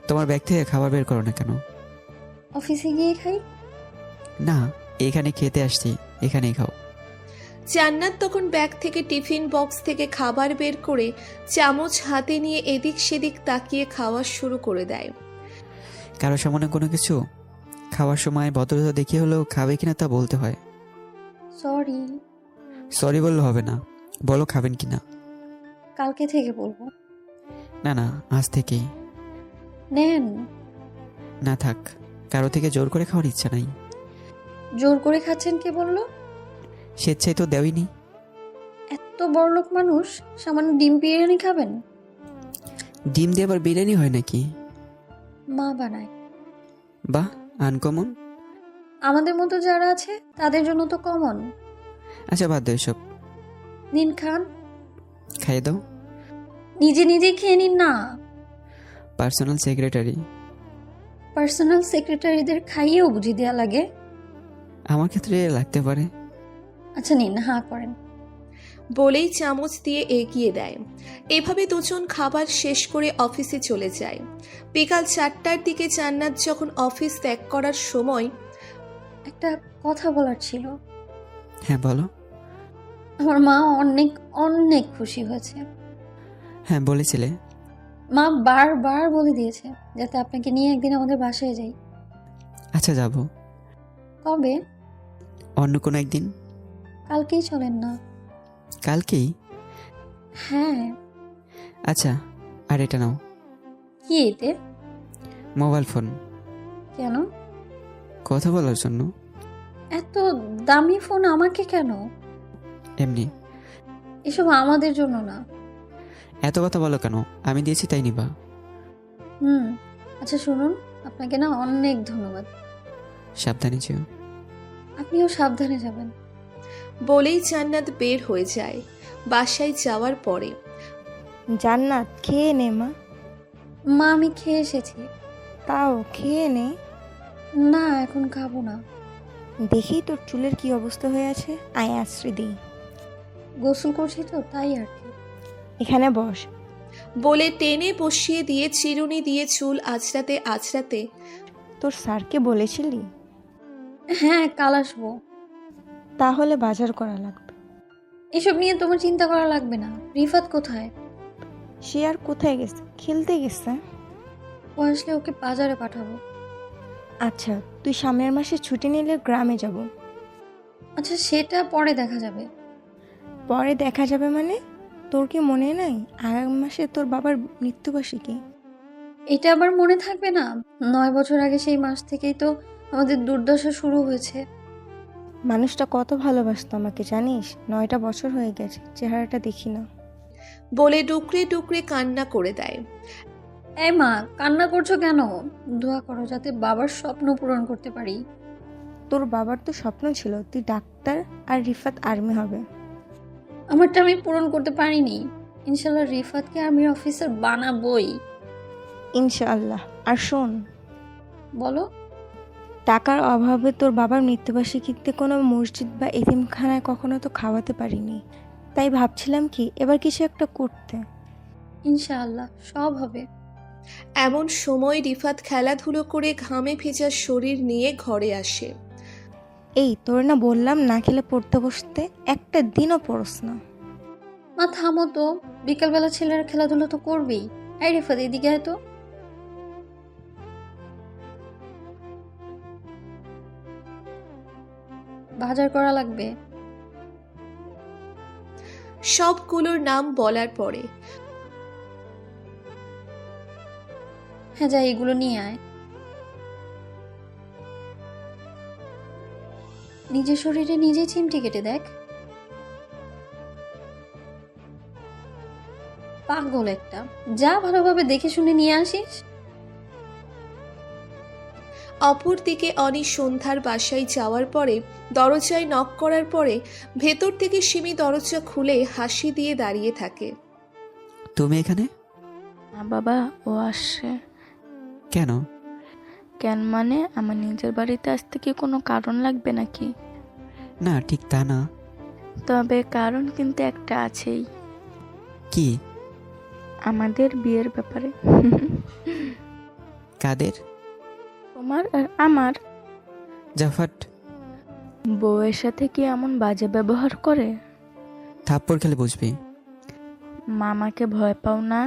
তোমার ব্যাগ থেকে খাবার বের করো না কেন? অফিসে গিয়ে খাই। না, এখানে খেতে আসছি, এখানেই খাও। জান্নাত তখন ব্যাগ থেকে টিফিন বক্স থেকে খাবার বের করে চামচ হাতে নিয়ে এদিক সেদিক তাকিয়ে খাওয়া শুরু করে দেয়। কারো সামনে কোনো কিছু খাওয়ার সময় ভদ্রতা দেখিয়ে হলেও খাবে কিনা তা বলতে হয়। সরি। সরি বললে হবে না, বলো খাবেন কিনা। কালকে থেকে বলবো। না না, আজ থেকেই। নেন। না থাক, কারো থেকে জোর করে খাওয়ার ইচ্ছা নাই। জোর করে খাচ্ছেন কে বললো? স্বেচ্ছায় তো দেওইনি। এত বড়লোক মানুষ সামান্য ডিম বিরিয়ানি খাবেন? ডিম দিয়ে আবার বিরিয়ানি হয় নাকি? মা বানায়। বাহ, আনকমন। আমাদের মতো যারা আছে তাদের জন্য তো কমন। আচ্ছা বাদ দাও এসব, নিন খান। খাইয়ে দাও। নিজে নিজে খেয়ে নিন না। Personal secretary. পার্সোনাল সেক্রেটারিদের খাইয়েও বুঝি দেয়া লাগে? আমার ক্ষেত্রে লাগতে পারে। আচ্ছা নিন, হাঁ করেন। বলেই চামচ দিয়ে এগিয়ে দেয়। এভাবে দুজন খাবার শেষ করে অফিসে চলে যায়। বিকাল 4টার দিকে জান্নাত যখন অফিস ত্যাগ করার সময়, একটা কথা বলার ছিল। হ্যাঁ বলো। আমার মা অনেক অনেক খুশি হয়েছে। হ্যাঁ বলেছিলে। মা বারবার বলে দিয়েছে যাতে আপনাকে নিয়ে একদিন আমাদের বাসায় যাই। আচ্ছা যাব। কবে? অন্য কোনো একদিন। কালকেই চলেন না? কালকেই? হ্যাঁ। আচ্ছা, আর এটা নাও। কি এতে? Mobile phone. কেন? কথা বলার জন্য। এত দামি ফোন আমাকে কেন? এমনি। এসব আমাদের জন্য না। এত কথা বলো কেন? আমি দিয়েছি তাই নিবা। আচ্ছা শুনুন, আপনাকে না অনেক ধন্যবাদ। সাবধানে যেও। আপনিও সাবধানে যাবেন। বলেই জান্নাত বের হয়ে যায়। বাসায় যাওয়ার পরে জান্নাত খেয়ে নে মা। মা আমি খেয়ে এসেছি। তাও খেয়ে নে। না এখন খাবো না। দেখি তোর চুলের কি অবস্থা হয়ে আছে, আয় আশ্রয় দিই। গোসল করছি তো তাই আর কি। এখানে বস। বলে টেনে বসিয়ে দিয়ে চিরুনি দিয়ে চুল আঁচড়াতে আঁচড়াতে, তোর স্যারকে বলেছিলি? হ্যাঁ কাল আসবো। তাহলে বাজার করা লাগবে। এসব নিয়ে তোমার চিন্তা করা লাগবে না। রিফাত কোথায়? সে আর কোথায় গেছে? খেলতে গেছে। ও আসলে ওকে বাজারে পাঠাবো। আচ্ছা তুই সামনের মাসে ছুটি নিলে গ্রামে যাব। আচ্ছা সেটা পরে দেখা যাবে। পরে দেখা যাবে মানে? তোর কি মনে নাই আগামী মাসে তোর বাবার মৃত্যুবার্ষিকী? এটা আবার মনে থাকবে না? 9 বছর আগে সেই মাস থেকেই তো আমাদের দুর্দশা শুরু হয়েছে। মানুষটা কত ভালোবাসতো আমাকে জানিস? 9টা বছর হয়ে গেছে, চেহারাটা দেখি না। বলে ডুকরে ডুকরে কান্না করে দেয়। এই মা কান্না করছো কেন? দোয়া করো যাতে বাবার স্বপ্ন পূরণ করতে পারি। তোর বাবার তো স্বপ্ন ছিল তুই ডাক্তার আর রিফাত আর্মি হবে। আমারটা আমি পূরণ করতে পারিনি। ইনশাল্লাহ রিফাতকে আর্মির অফিসার বানাবোই। ইনশাআল্লাহ। আর শোন, বলো। টাকার অভাবে তোর বাবার মৃত্যুবার্ষিকীতে কোনো মসজিদ বা এতিমখানায় কখনো তো খাওয়াতে পারিনি, তাই ভাবছিলাম কি এবার কিছু একটা করতে। ইনশাআল্লাহ সব হবে। এমন সময় রিফাত খেলাধুলো করে ঘামে ভেজা শরীর নিয়ে ঘরে আসে। এই তোর না বললাম না খেলে পড়তে বসতে, একটা দিনও পড়স না। মা থামো তো, বিকালবেলা ছেলেরা খেলাধুলা তো করবেই। এই রিফাত এদিকে আয় তো। বাজার করা লাগবে। সবগুলোর নাম বলার পরে হ্যাঁ যাই এগুলো নিয়ে আয়। নিজের শরীরে নিজেই চিমটি কেটে দেখ। পাগল একটা, যা ভালোভাবে দেখে শুনে নিয়ে আসিস। অপরদিকে অনি সন্ধ্যার বাসায় যাওয়ার পরে দরজায় নক করার পরে ভেতর থেকে সিমি দরজা খুলে হাসি দিয়ে দাঁড়িয়ে থাকে। তুমি এখানে? না বাবা, ও আসছে। কেন? কেন মানে আমার নিজের বাড়িতে আসতে কি কোনো কারণ লাগবে নাকি? না, ঠিক তা না। তবে কারণ কিন্তু একটা আছেই, কি? আমাদের বিয়ের ব্যাপারে। কাদের? তোমার আর আমার। জাফাট। বউয়ের সাথে কি এমন বাজে ব্যবহার করে? থাপ্পড় খেলে বুঝবি। মামাকে ভয় পাও না?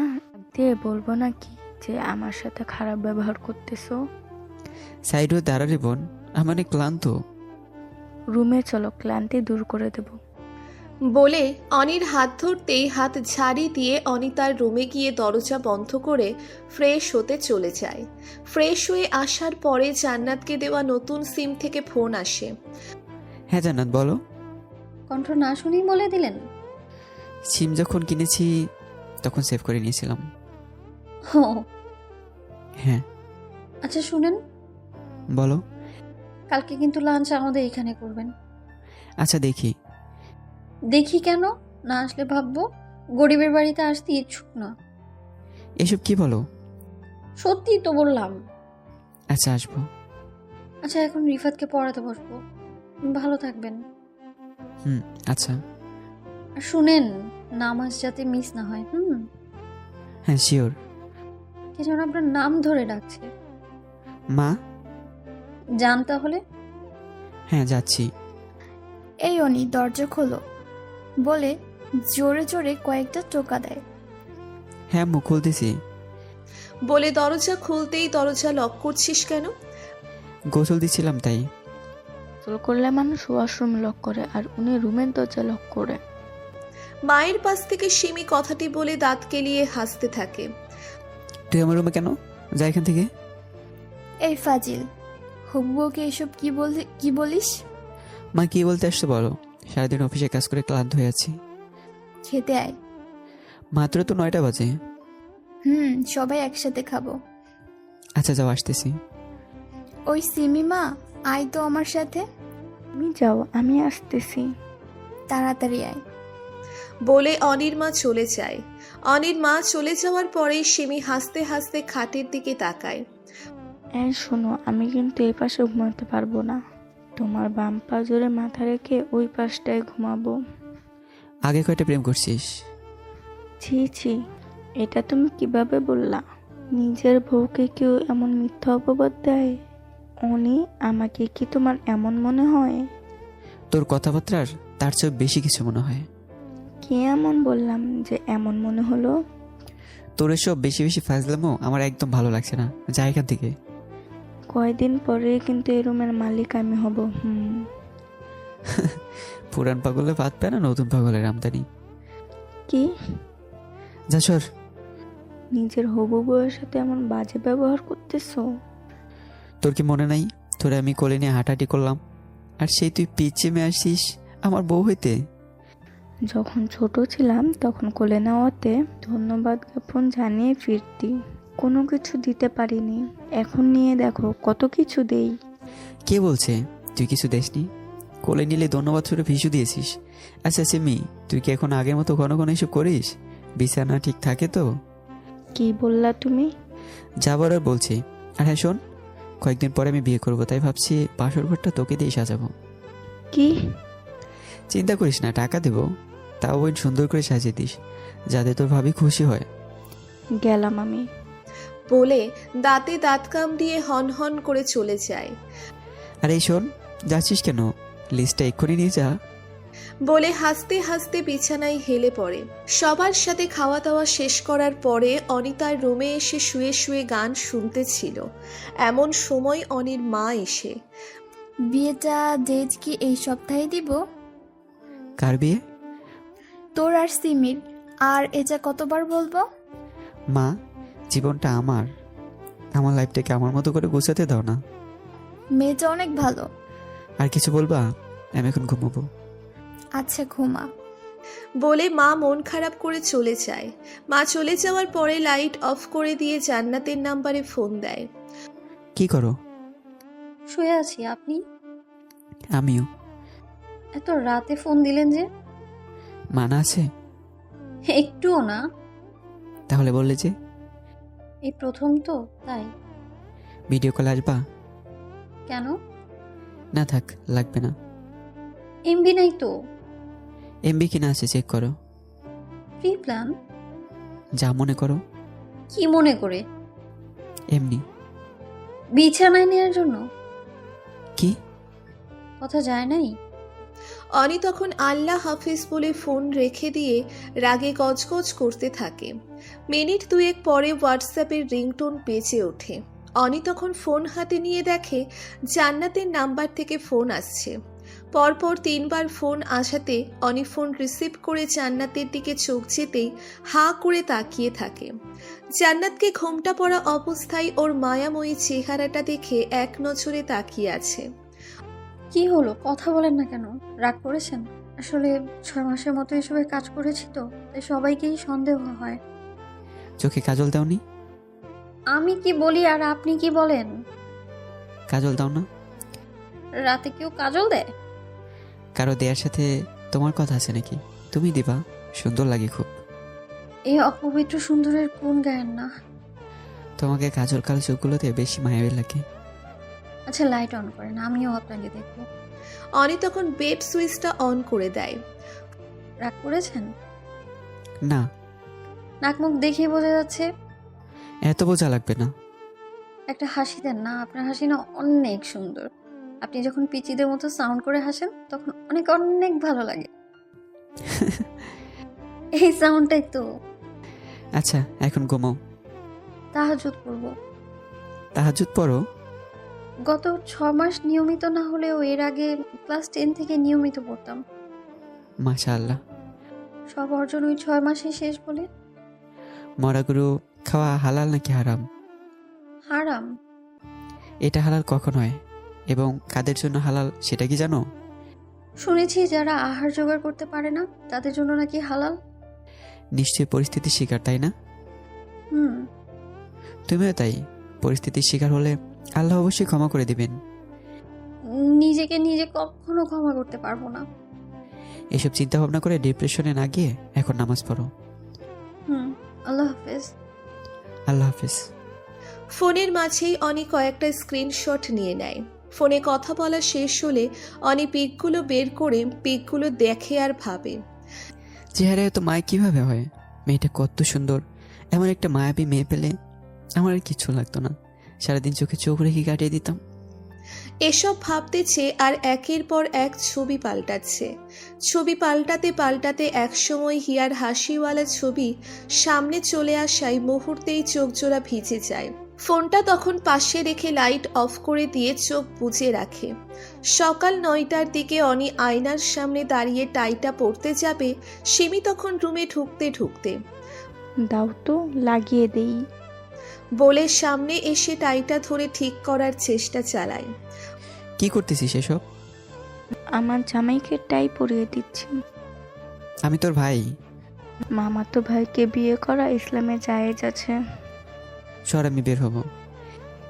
দিয়ে বলবো নাকি যে আমার সাথে খারাপ ব্যবহার করতেছো? সাইড হয়ে দাঁড়ালে বোন, আমি অনেক ক্লান্ত। রুমে চলো, ক্লান্তি দূর করে দেবো। বলে অনির হাত ধরতেই হাত ঝাড়ি দিয়ে অনি তার রুমে গিয়ে দরজা বন্ধ করে ফ্রেশ হতে চলে যায়। ফ্রেশ হয়ে আসার পরে জান্নাতকে দেওয়া নতুন সিম থেকে ফোন আসে। হ্যাঁ জান্নাত, বলো। কণ্ঠ না শুনেই বলে দিলেন? সিম যখন কিনেছি তখন সেভ করে নিয়েছিলাম। ও হ্যাঁ। আচ্ছা শুনেন, বলো। কালকে কিন্তু লাঞ্চ আমাদের এখানে করবেন। আচ্ছা দেখি। দেখি কেন? না আসলে ভাববো গরিবের বাড়িতে আসতে ইচ্ছুক না। এসব কি বলো? সত্যিই তো বললাম। আচ্ছা আসবো। আচ্ছা এখন রিফাতকে পড়াতে বসবো। ভালো থাকবেন। আচ্ছা। আর শুনেন, নামাজ যাতে মিস না হয়। হ্যাঁ শিওর। কে যেন আপনার নাম ধরে ডাকছে। মা। যান তাহলে। হ্যাঁ যাচ্ছি। এই অনি, দরজা খোলো বলে জোরে জোরে কয়েকটা টোকা দেয়। হ্যাঁ মুখ খুলতেছি। বলে দরজা খুলতেই দরজা লক করছিস কেন? গোসল দিচ্ছিলাম তাই। গোসল করলে মানুষ ওয়াশরুম লক করে, আর উনি রুমের দরজা লক করে। মায়ের পাশ থেকে সিমি কথাটি বলে দাঁত কেলিয়ে হাসতে থাকে। তুই আমার রুমে কেন? যা এখান থেকে। এই ফাজিল, হুব্বুকে এসব কি বলিস? মা কি বলতে আসছো বলো। সারাদিন অফিসে কাজ করে ক্লান্ত হয়ে আছি। খেতে আয়। মাত্র তো 9টা বাজে। সবাই একসাথে খাবো। আচ্ছা যাও, আসতেছি। ওই সিমিমা, আয় তো আমার সাথে। তুমি যাও, আমি আসতেছি। তাড়াতাড়ি আয়। বলে অনির মা চলে যায়। অনির মা চলে যাওয়ার পরেই সিমি হাসতে হাসতে খাটের দিকে তাকায়। শোনো, আমি কিন্তু এই পাশে ঘুমাতে পারবো না। তোমার বাম পা জোরে মাথা রেখে ওই পাশটায় ঘুমাবো। আগে কয়টা প্রেম করছিস? ছি ছি, এটা তুমি কিভাবে বললা? নিজের বউকে কেউ এমন মিথ্যা অপবাদ দেয়? অনি, আমাকে কি তোমার এমন মনে হয়? তোর কথাবার্তার তার চেয়ে বেশি কিছু মনে হয়। কি এমন বললাম যে এমন মনে হলো? তোর এসব বেশি বেশি ফাজলামো আমার একদম ভালো লাগছে না। যা এখান থেকে। কয়দিন পরে কিন্তু এই রুমের মালিক আমি হব। পুরান পাগলে ভাত পায় না নতুন পাগলের আমদানি। কি? যা সর। নিজের হবু বউয়ের সাথে এমন বাজে ব্যবহার করতেছো? তোর কি মনে নাই তোরে আমি কোলে নিয়ে হাঁটাহাঁটি করলাম, আর সেই তুই পিছিয়ে আসিস আমার বউ হইতে? যখন ছোট ছিলাম তখন কোলে নেওয়াতে ধন্যবাদ জ্ঞাপন জানিয়ে ফিরতি। কোনো কিছু দিতে পারিনি, এখন নিয়ে দেখো কত কিছু দেই। কে বলছে তুই কিছু দেসনি? কোলে নিলে ধন্যবাদ ছুটে ভিসু দিয়েছিস। আচ্ছা সিমি, তুই কি এখন আগের মতো ঘন ঘন এসব করিস? বিছানা ঠিক থাকে তো? কি বললা তুমি? যাবার আর বলছি। আর হ্যাঁ শোন, কয়েকদিন পরে আমি বিয়ে করবো, তাই ভাবছি বাসর ঘরটা তোকে দিয়ে সাজাবো। কি? চিন্তা করিস না, টাকা দেবো। তাও ওই সুন্দর করে সাজিয়ে দিস যাতে তোর ভাবি খুশি হয়। গেলাম আমি। বলে দাঁতে দাঁত কামড়িয়ে হন হন করে চলে যায়। আর এই শোন, যাচ্ছিস কেন? লিস্টটা এক্ষুনি নিয়ে যা। বলে হাসতে হাসতে বিছানায় হেলে পড়ে। সবার সাথে খাওয়া দাওয়া শেষ করার পরে অনিতার রুমে এসে শুয়ে শুয়ে গান শুনতেছিল। এমন সময় অনির মা এসে। বিয়েটা ডেট কি এই সপ্তাহে দিব? কার বিয়ে? তোর আর সিমির। আর এটা কতবার বলবো? মা, জীবনটা আমার লাইফটাকে আমার মতো করে গোছাতে দাও না। মেয়েটা অনেক ভালো। আর কিছু বলবা? আমি এখন ঘুমাবো। আচ্ছা ঘুমা। বলে মা মন খারাপ করে চলে যায়। মা চলে যাওয়ার পরে লাইট অফ করে দিয়ে জান্নাতের নাম্বারে ফোন দেয়। কি করো? শুয়ে আছি। আপনি? আমিও। এত রাতে ফোন দিলেন যে? মানা আছে? একটুও না। তাহলে বললে যে? এই প্রথম তো, তাই। ভিডিও কল আসবা? কেন? না থাক, লাগবে না। এমবি নাই তো। এমবি কিনা আছে চেক করো। Pre plan? যা মনে করো। কি মনে করে? এমনি। বিছানায় নেওয়ার জন্য? কি? কথা যায় নাই? অনি তখন আল্লাহ হাফিজ বলে ফোন রেখে দিয়ে রাগে গজগজ করতে থাকে। মিনিট দুয়েক পরে হোয়াটসঅ্যাপের রিংটোন বেজে ওঠে। অনি তখন ফোন হাতে নিয়ে দেখে জান্নাতের নাম্বার থেকে ফোন আসছে। পরপর 3 বার ফোন আসাতে অনি ফোন রিসিভ করে জান্নাতের দিকে চোখ যেতেই হাঁ করে তাকিয়ে থাকে। জান্নাতকে ঘোমটা পড়া অবস্থায় ওর মায়াময়ী চেহারাটা দেখে এক নজরে তাকিয়ে আছে। কি হলো, কথা বলেন না কেন? রাগ করেছেন? আসলে 6 মাসের মতো এসবে কাজ করেছি তো, তাই সবাইকেই সন্দেহ হয়। চোখে কাজল দাওনি? আমি কি বলি আর আপনি কি বলেন? কাজল দাও না? রাতে কেউ কাজল দেয়? কারো দেয়ার সাথে তোমার কথা আছে নাকি? তুমি দিবা, সুন্দর লাগে খুব। এই অপবিত্র সুন্দরের কোন গায়ের না? তোমাকে কাজল কালো চোখগুলোতে বেশি মায়াবী লাগে। আচ্ছা লাইট অন করেন, আমিও আপনাকে দেখব। অনি তখন বেড সুইচটা অন করে দেয়। রাগ করেছেন? না, নাক মুখ দেখেই বোঝা যাচ্ছে। এত বোঝা লাগবে না। একটা হাসি দেন না, আপনার হাসি না অনেক সুন্দর। আপনি যখন পিচিদের মতো সাউন্ড করে হাসেন তখন অনেক অনেক ভালো লাগে। এই সাউন্ডটাই তো। আচ্ছা এখন ঘুমাও। তাহাজ্জুদ পড়ব। তাহাজ্জুদ পড়ো? গত 6 মাস নিয়মিত না হলেও এর আগে ক্লাস 10 থেকে নিয়মিত পড়তাম। মাশাআল্লাহ। সব অর্জন ওই 6 মাসে শেষ বলে। মরা গরু খাওয়া হালাল নাকি হারাম? হারাম। এটা হালাল কখন হয় এবং কাদের জন্য হালাল সেটা কি জানো? শুনেছি যারা আহার জোগাড় করতে পারে না তাদের জন্য নাকি হালাল। নিশ্চয়ই পরিস্থিতির শিকার, তাই না? হুম। তুমিও তাই। পরিস্থিতির শিকার হলে আল্লাহ অবশ্যই ক্ষমা করে দিবেন। নিজেকে নিজে কখনো ক্ষমা করতে পারবো না। এসব চিন্তা ভাবনা করে ডিপ্রেশনে না গিয়ে এখন নামাজ পড়ো। হুম। আল্লাহ হাফেজ। আল্লাহ হাফেজ। ফোনের মাঝেই অনি কয়েকটা স্ক্রিনশট নিয়ে নেয়। ফোনে কথা বলা শেষ হলে অনি পিকগুলো বের করে পিকগুলো দেখে আর ভাবে, চেহারা এত মায়া কিভাবে হয়? মেয়েটা কত সুন্দর। এমন একটা মায়াবী মেয়ে পেলে আমার আর কিচ্ছু লাগতো না। সারাদিন চোখে চোখ রেখে কাটিয়ে দিতাম। এসব ভাবতেছে আর একের পর এক ছবি পাল্টাচ্ছে। ছবি পাল্টাতে পাল্টাতে একসময় হিয়ার হাসিওয়ালা ছবি সামনে চলে আসায় মুহূর্তেই চোখ জোড়া ভিজে যায়। ফোনটা তখন পাশে রেখে লাইট অফ করে দিয়ে চোখ বুজে রাখে। সকাল 9টার দিকে অনি আয়নার সামনে দাঁড়িয়ে টাইটা পরতে যাবে। সিমি তখন রুমে ঢুকতে ঢুকতে দাও তো লাগিয়ে দেই। বলে সামনে এসে টাইটা ধরে ঠিক করার চেষ্টা চালায়। কি করতেছিস এসব? আমার জামাইকে টাই পরিয়ে দিচ্ছি। আমি তোর ভাই। মামাতো ভাইকে বিয়ে করা ইসলামে জায়েজ আছে। সর, আমি বের হব।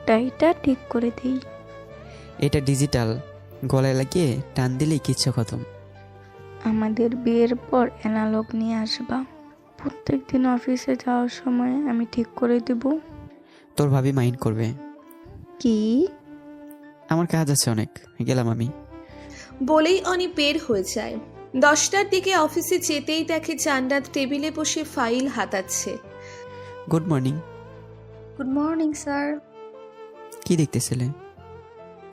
টাইটা ঠিক করে দিই। এটা ডিজিটাল, গলায় লাগিয়ে টান দিলেই কিচ্ছু খতম। আমাদের বিয়ের পর অ্যানালগ নিয়ে আসবা। প্রত্যেকদিন অফিসে যাওয়ার সময় আমি ঠিক করে দেব। তোর ভাবি মাইন্ড করবে। কি? আমার কাজ আছে অনেক, গেলাম আমি। বলেই অনি বের হয়ে যায়। 10টার দিকে অফিসে যেতেই দেখে জান্নাত টেবিলে বসে ফাইল হাতাচ্ছে। Good morning. Good morning sir. কি দেখতেছিলে?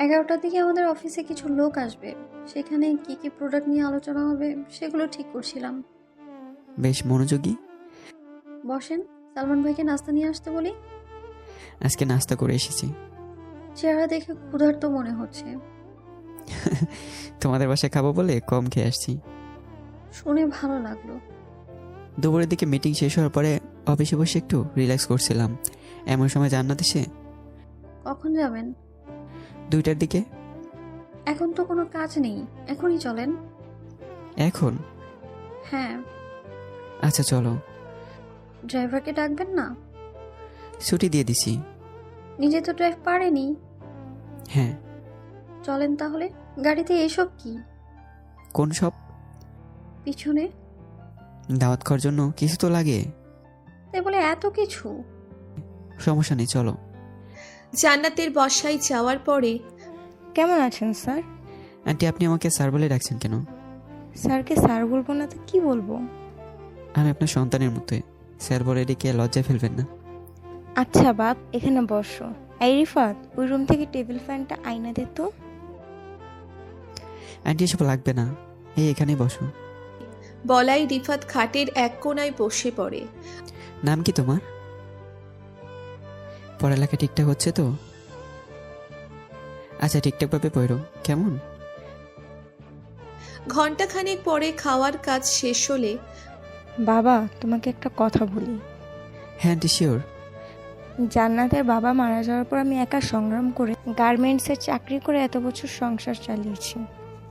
11টার দিকে আমাদের অফিসে কিছু লোক আসবে, সেখানে কি কি প্রোডাক্ট নিয়ে আলোচনা হবে সেগুলো ঠিক করছিলাম। বেশ মনোযোগী। বসেন, সালমান ভাইকে নাস্তা নিয়ে আসতে বলি। আজকে নাস্তা করে এসেছি। চেহারা দেখে ক্ষুধার্ত মনে হচ্ছে। তোমাদের বাসায় খাবো বলে কম খেয়ে আসছি। শুনে ভালো লাগলো। দুপুরের দিকে মিটিং শেষ হওয়ার পরে অফিসে বসে একটু রিল্যাক্স করছিলাম, এমন সময় জান্নাত এসে। কখন যাবেন? 2টার দিকে। এখন তো কোনো কাজ নেই, এখনই চলেন। এখন? হ্যাঁ। আচ্ছা চলো। ড্রাইভারকে ডাকবেন না? ছুটি দিয়ে দিছি। নিজে তো ড্রাইভ পারেনি। হ্যাঁ। চলেন তাহলে। গাড়িতে এসব কি? কোন সব? পিছনে। দাওয়াত খাওয়ার জন্য কিছু তো লাগে। তাই বলে এত কিছু? সমস্যা নেই, চলো। জান্নাতের বসায় যাওয়ার পরে, কেমন আছেন স্যার? আন্টি, আপনি আমাকে স্যার বলে ডাকছেন কেন? স্যারকে স্যার বলবো না তো কি বলবো? আমি আপনার সন্তানের মতোই, স্যার বলে ডেকে লজ্জা ফেলবেন না। আচ্ছা বাপ, এখানে বসো। এই রিফাত, ওই রুম থেকে টেবিল ফ্যানটা আয়না দে তো। আন্টি, এসব লাগবে না, এই এখানেই বসো। বলাই রিফাত খাটের এক কোণায় বসে পড়ে। নাম কি তোমার? পড়ালেখা ঠিকঠাক হচ্ছে তো? আচ্ছা, ঠিকঠাকভাবে পড়ো কেমন? ঘণ্টাখানেক পরে খাওয়ার কাজ শেষ হলে বাবা, তোমাকে একটা কথা বলি। হ্যাঁ আন্টি, শিওর। জান্নাতের বাবা মারা যাওয়ার পর আমি একা সংগ্রাম করে গার্মেন্টসের চাকরি করে এত বছর সংসার চালিয়েছি,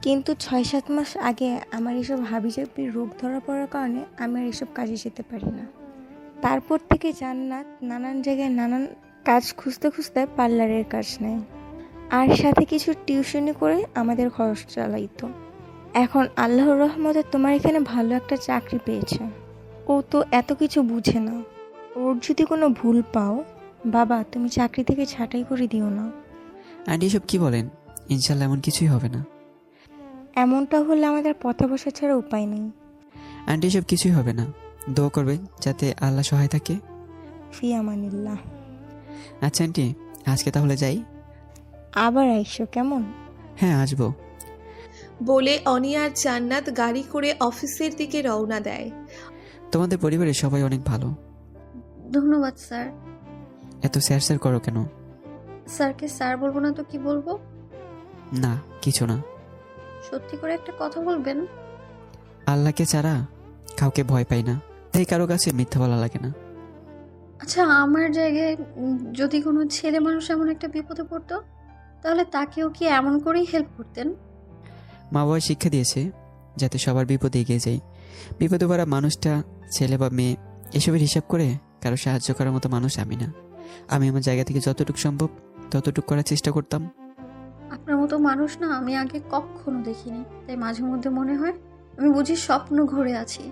কিন্তু 6-7 মাস আগে আমার এসব হাবিজাবি রোগ ধরা পড়ার কারণে আমি আর এসব কাজে যেতে পারি না। তারপর থেকে জান্নাত নানান জায়গায় নানান কাজ খুঁজতে খুঁজতে পার্লারের কাজ নেয়, আর সাথে কিছু টিউশনি করে আমাদের খরচ চালাইতো। এখন আল্লাহর রহমতে তোমার এখানে ভালো একটা চাকরি পেয়েছে। ও তো এত কিছু বুঝে না। ওর যদি কোনো ভুল পাও, বাবা তুমি চাকরি থেকে ছাঁটাই করে দিও না। আন্টি, এসব কি বলেন? ইনশাল্লাহ এমন কিছুই হবে না। এমনটা হলে আমাদের পথে বসা ছাড়া উপায় নেই। আন্টি, এসব কিছুই হবে না, দোয়া করবেন যাতে আল্লাহ সহায় থাকে। ফি আমানিল্লাহ। আচ্ছা আন্টি, আজকে তাহলে যাই। আবার আইসো কেমন? হ্যাঁ, আসবো। বলে অনি আর জান্নাত গাড়ি করে অফিসের দিকে রওনা দেয়। তোমাদের পরিবারের সবাই অনেক ভালো। ধন্যবাদ স্যার। এত স্যার স্যার করো কেন? স্যারকে স্যার বলবো না তো কি বলবো? না, কিছু না। সত্যি করে একটা কথা বলবেন? আল্লাহকে ছাড়া কাউকে ভয় পাই না, তাই কারো কাছে মিথ্যা বলা লাগে না। আচ্ছা, আমার জায়গায় যদি কোনো ছেলে মানুষ এমন একটা বিপদে পড়তো, তাহলে তাকেও কি এমন করেই হেল্প করতেন? মা বাবা শিক্ষা দিয়েছে যাতে সবার বিপদে এগিয়ে যায়। বিপদে পড়া মানুষটা ছেলে বা মেয়ে এসবের হিসাব করে কারো সাহায্য করার মতো মানুষ আমি না। আমি আমার জায়গা থেকে যতটুকু সম্ভব ততটুকু করার চেষ্টা করতাম। আপনার মতো মানুষ না আমি আগে কখনো দেখিনি, তাই মাঝে মধ্যে মনে হয় আমি বুঝি স্বপ্ন ঘুরে আছি।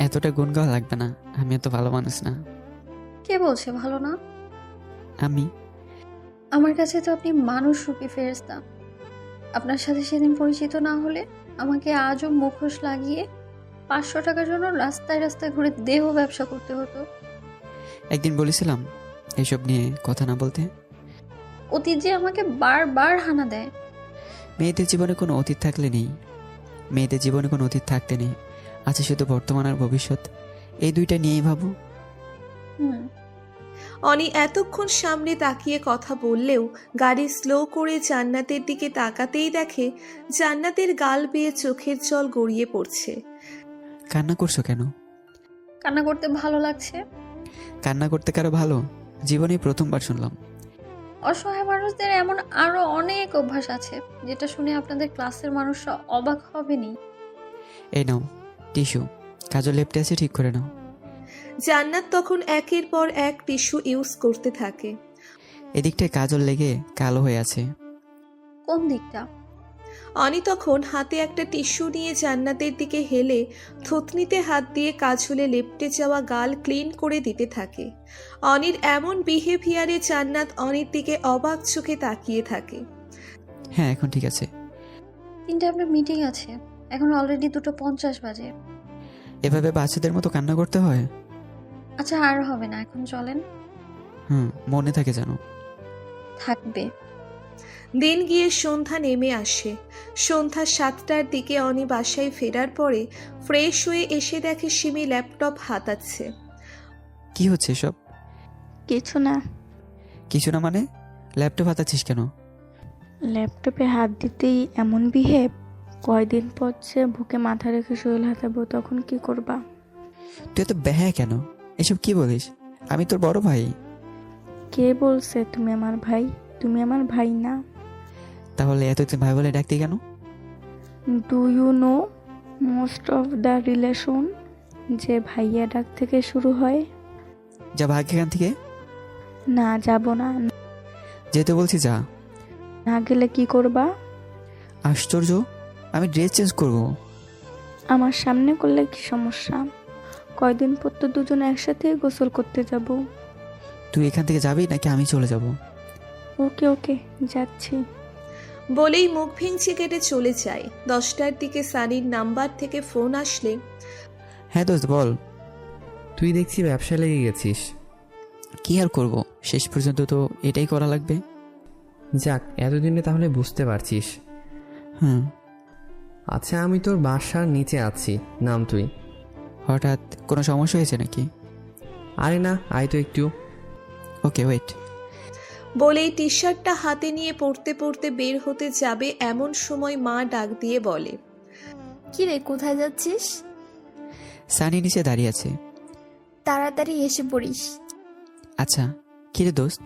এতটা গুণ গাওয়া লাগবে না, আমি এত ভালো মানুষ না। কে বলছে ভালো না? আমি আমার কাছে তো আপনি মানুষ রূপী ফেরেশতা। আপনার সাথে সেদিন পরিচিত না হলে আমাকে আজও মুখোশ লাগিয়ে 500 টাকার জন্য রাস্তায় রাস্তায় ঘুরে দেহ ব্যবসা করতে হতো। একদিন বলেছিলাম এসব নিয়ে কথা না বলতে। অতীত যে আমাকে বারবার হানা দেয়। মেয়েদের জীবনে কোনো অতীত থাকলে নেই, মেয়েদের জীবনে কোনো অতীত থাকতে নেই, আছে শুধু বর্তমান আর ভবিষ্যৎ। এই দুইটা নিয়েই ভাবো। অনি এতক্ষণ সামনে তাকিয়ে কথা বললেও গাড়ি স্লো করে জান্নাতের দিকে তাকাতেই দেখে জান্নাতের গাল বেয়ে চোখের জল গড়িয়ে পড়ছে। কান্না করছো কেন? কান্না করতে ভালো লাগছে। কান্না করতে কারো ভালো? জীবনে প্রথমবার শুনলাম। অসহায় মানুষদের এমন আরো অনেক অভ্যাস আছে যেটা শুনে আপনাদের ক্লাসের মানুষরা অবাক হবেনি। এই নাও টিস্যু, কাজল লেপটে আছে, ঠিক করে নাও। জান্নাত তখন একের পর এক টিস্যু ইউজ করতে থাকে। এদিকটায় কাজল লেগে কালো হয়ে আছে। কোন দিকটা? অনি তখন হাতে একটা টিস্যু নিয়ে জান্নাতের দিকে হেলে থুতনিতে হাত দিয়ে কাজলে লেপটে যাওয়া গাল ক্লিন করে দিতে থাকে। অনির এমন বিহেভিয়ারে জান্নাত অনির দিকে অবাক চোখে তাকিয়ে থাকে। হ্যাঁ, এখন ঠিক আছে। 3টা আপনার মিটিং আছে, এখন অলরেডি 2:50 বাজে। এভাবে বাচ্চাদের মতো কান্না করতে হয়? আচ্ছা, আর হবে না, এখন চলেন। মনে থাকে জানো। থাকবে। দিন গিয়ে সন্ধ্যা নেমে আসে। সন্ধ্যা 7টার দিকে অনি বাসায় ফেরার পরে ফ্রেশ হয়ে এসে দেখে সিমি ল্যাপটপ হাতাচ্ছে। কি হচ্ছে সব? কিছু না। কিছু না মানে? ল্যাপটপ হাতাচ্ছিস কেন? ল্যাপটপে হাত দিতেই এমন বিহেভ। কয়দিন পর যে বুকে মাথা রেখে শরীর হাতাবো, তখন কি করবা? তুই এত ব্যাহ্যা কেন? এসব কি বলিস? আমি তোর বড় ভাই। কে বলছে তুমি আমার ভাই? তুমি আমার ভাই না। তাহলে এতদিন ভাই বলে ডাকতি কেন? Do you know most of the relation যে ভাইয়া ডাক থেকে শুরু হয়? যা ভাগ এখান থেকে। না, যাব না। যেতে বলছি যা। না গেলে কি করবা? আশ্চর্য, আমি ড্রেস চেঞ্জ করব। আমার সামনে করলে কি সমস্যা? কয়দিন পর তো দুজন একসাথে গোসল করতে যাব। তুই এখান থেকে যাবি নাকি আমি চলে যাব? ওকে ওকে, যাচ্ছি। বলেই মুখ ভেঙচি কেটে চলে যায়। 10টার দিকে সানির নাম্বার থেকে ফোন আসলে হ্যাঁ দোস্ত বল। তুই দেখছি ব্যবসায় লেগে গেছিস। কি আর করব, শেষ পর্যন্ত তো এটাই করা লাগবে। যাক, এতদিনে তাহলে বুঝতে পারছিস। হুম। আচ্ছা, আমি তোর বাসার নিচে আছি, নাম তুই। হঠাৎ কোনো সমস্যা হয়েছে নাকি? আরে না, আয় তো একটু। Okay wait. বলেই টি শার্টটা হাতে নিয়ে পড়তে পড়তে বের হতে যাবে, এমন সময় মা ডাক দিয়ে বলে, কি রে, কোথায় যাচ্ছিস? সানি নিচে দাঁড়িয়ে আছে। তাড়াতাড়ি এসে পড়িস। আচ্ছা, কিরে দোস্ত,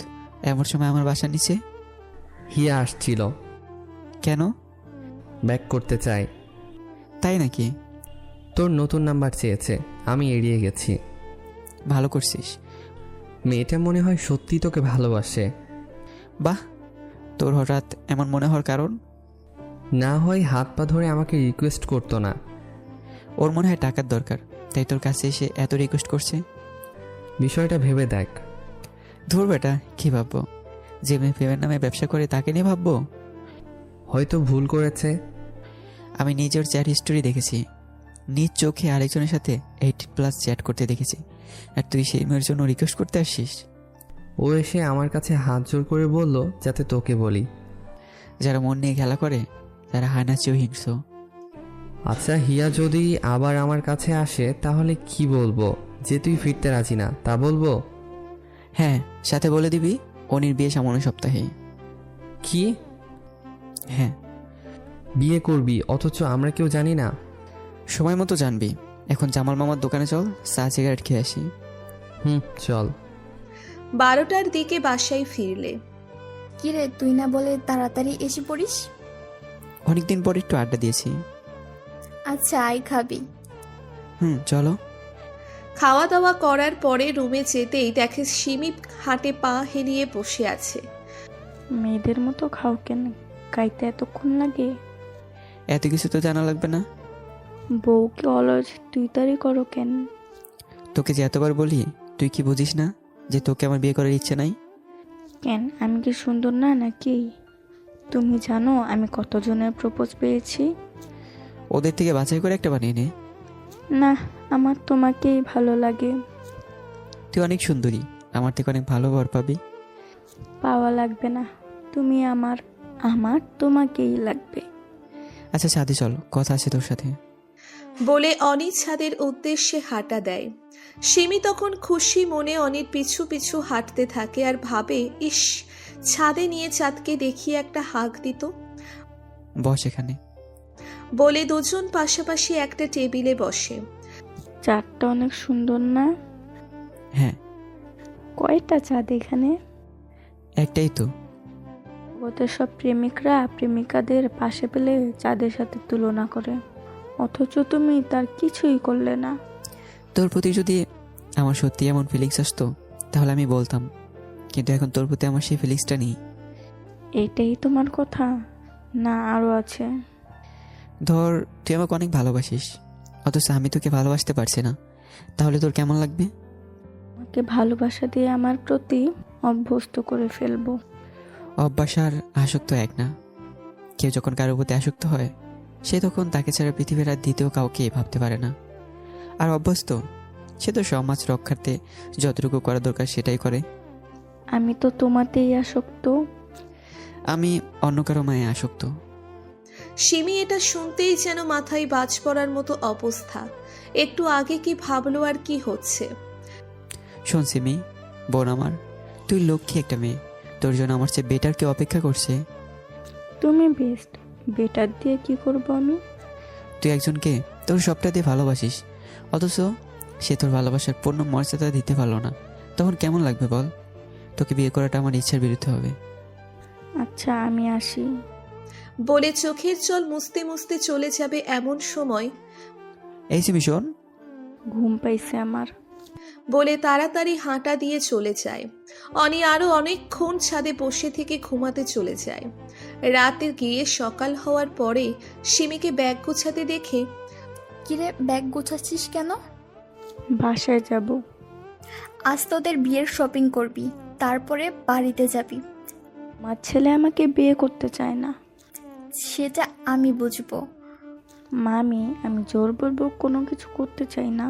এমন সময় আমার বাসার নিচে? হিয়া আসছিল। কেন? ব্যাক করতে চাই। তাই নাকি? তোর নতুন নাম্বার চেয়েছে, আমি এড়িয়ে গেছি। ভালো করছিস। মেয়েটা মনে হয় সত্যি তোকে ভালোবাসে। বাহ, তোর হঠাৎ এমন মনে হওয়ার কারণ? না হয় হাত পা ধরে আমাকে রিকোয়েস্ট করতো না। ওর মনে হয় টাকার দরকার, তাই তোর কাছে এসে এত রিকোয়েস্ট করছে। বিষয়টা ভেবে দেখ। ধুর বেটা, কি ভাববো? যে মেয়ে প্রেমের নামে ব্যবসা করে তাকে নিয়ে ভাববো? হয়তো ভুল করেছে। আমি নিজের চ্যাট হিস্টোরি দেখেছি, নিজ চোখে আরেকজনের সাথে 18+ চ্যাট করতে দেখেছি, আর তুই সেই মেয়ের জন্য রিকোয়েস্ট করতে আসছিস? ও এসে আমার কাছে হাত জোর করে বলল যাতে তোকে বলি। যারা মন নিয়ে খেলা করে তারা হয় না চেয়েও হিংস্র। আচ্ছা, হিয়া যদি আবার আমার কাছে আসে তাহলে কি বলবো? যে তুই ফিরতে রাজি না তা বলবো? হ্যাঁ, সাথে বলে দিবি অনির বিয়ে সামনে সপ্তাহে। কি? হ্যাঁ। বিয়ে করবি অথচ আমরা কেউ জানি না? সময় মতো জানবি। এখন জামাল মামার দোকানে চল, চা সিগারেট খেয়ে আসি। চল। 12টার দিকে বাসায় ফিরলে কি রে, তুই না বলে তাড়াতাড়ি এসে পড়িস? অনেকদিন পর একটু আড্ডা দিয়েছি। আচ্ছা, আয় খাবি? চলো। খাওয়া দাওয়া করার পরে রুমে যেতেই দেখে সিমি হাঁটে পা হেলিয়ে বসে আছে। মেয়েদের মতো খাও কেন? খাইতে এতক্ষণ লাগে? এত কিছু তো জানা লাগবে না। বউকে অলস তুই তারি করো কেন? তোকে যে এতবার বলি, তুই কি বুঝিস না যে তোকে আমার বিয়ে করার ইচ্ছে নাই? কেন, আমি কি সুন্দর না নাকি? তুমি জানো আমি কতজনের প্রপোজ পেয়েছি? ওদের থেকে বাছাই করে একটা বানিয়ে নে। না, আমার তোমাকেই ভালো লাগে। তুই অনেক সুন্দরী, আমার থেকে অনেক ভালো বর পাবি। পাওয়া লাগবে না, তুমি আমার, আমার তোমাকেই লাগবে। আচ্ছা ছাদে চল, কথা আছে তোর সাথে। বলে অনি ছাদের উদ্দেশ্যে হাঁটা দেয়। সিমি তখন খুশি মনে অনির পিছু পিছু হাঁটতে থাকে আর ভাবে, ইস, ছাদে নিয়ে চাঁদকে দেখিয়ে একটা হাঁক দিত। বস এখানে। বলে দুজন পাশাপাশি একটা টেবিলে বসে। চাঁদটা অনেক সুন্দর না? হ্যাঁ। কয়টা চাঁদ এখানে? একটাই তো। ওদের সব প্রেমিকরা প্রেমিকাদের পাশে পেলে চাঁদের সাথে তুলনা করে, অথচ তুমি তার কিছুই করলে না। তোর প্রতি যদি আমার সত্যি এমন ফিলিংস আসতো তাহলে আমি বলতাম, কিন্তু এখন তোর প্রতি আমার সেই ফিলিংসটা নেই। এটাই তোমার কথা? না আরও আছে? ধর, তুই আমাকে অনেক ভালোবাসিস, অথচ আমি তোকে ভালোবাসতে পারছি না, তাহলে তোর কেমন লাগবে? আমাকে ভালোবাসা দিয়ে আমার প্রতি অভ্যস্ত করে ফেলবো। অভ্যাস আর আসক্ত এক না। কেউ যখন কারোর প্রতি আসক্ত হয় সে তখন তাকে ছাড়া পৃথিবীর আর দ্বিতীয় কাউকে ভাবতে পারে না। আর অভ্যস্ত সে তো সমাজ রক্ষার্থে যতটুকু করা দরকার সেটাই করে। আমি তো তোমাতেই আসক্ত। আমি অন্য কারো মায়ে আসক্ত। সিমি এটা শুনতেই যেন মাথায় বাজ পড়ার মতো অবস্থা। একটু আগে কি ভাবলো আর কি হচ্ছে। শোন সিমি, বোন আমার, তুই লক্ষ্মী একটা মেয়ে, তোর জন্য আমার চেয়ে বেটার কেউ অপেক্ষা করছে। তুমি বেস্ট, বেটার দিয়ে কি করব আমি? তুই একজনকে তোর সবটা দিয়ে ভালোবাসিস, অথচ সে তোর ভালোবাসার পূর্ণ মর্যাদা দিতে পারলো না, তখন কেমন লাগবে বল? তোকে বিয়ে করাটা আমার ইচ্ছার বিরুদ্ধে হবে। আচ্ছা আমি আসি। বলে চোখের জল মুছতে মুছতে চলে যাবে, এমন সময় এই সিমি শোন। ঘুম পাইছে আমার। বলে তাড়াতাড়ি হাঁটা দিয়ে চলে যায়। অনি আরো অনেকক্ষণ ছাদে বসে থেকে ঘুমাতে চলে যায়। রাতে গিয়ে সকাল হওয়ার পরে সিমিকে ব্যাগ গোছাতে দেখে, কিরে, ব্যাগ গোছাচ্ছিস কেন? বাসায় যাব। আজ তোদের বিয়ের শপিং করবি, তারপরে বাড়িতে যাবি। আমার ছেলে আমাকে বিয়ে করতে চায় না। সেটা আমি বুঝবো। মামি, আমি জোরপূর্বক কোনো কিছু করতে চাই না।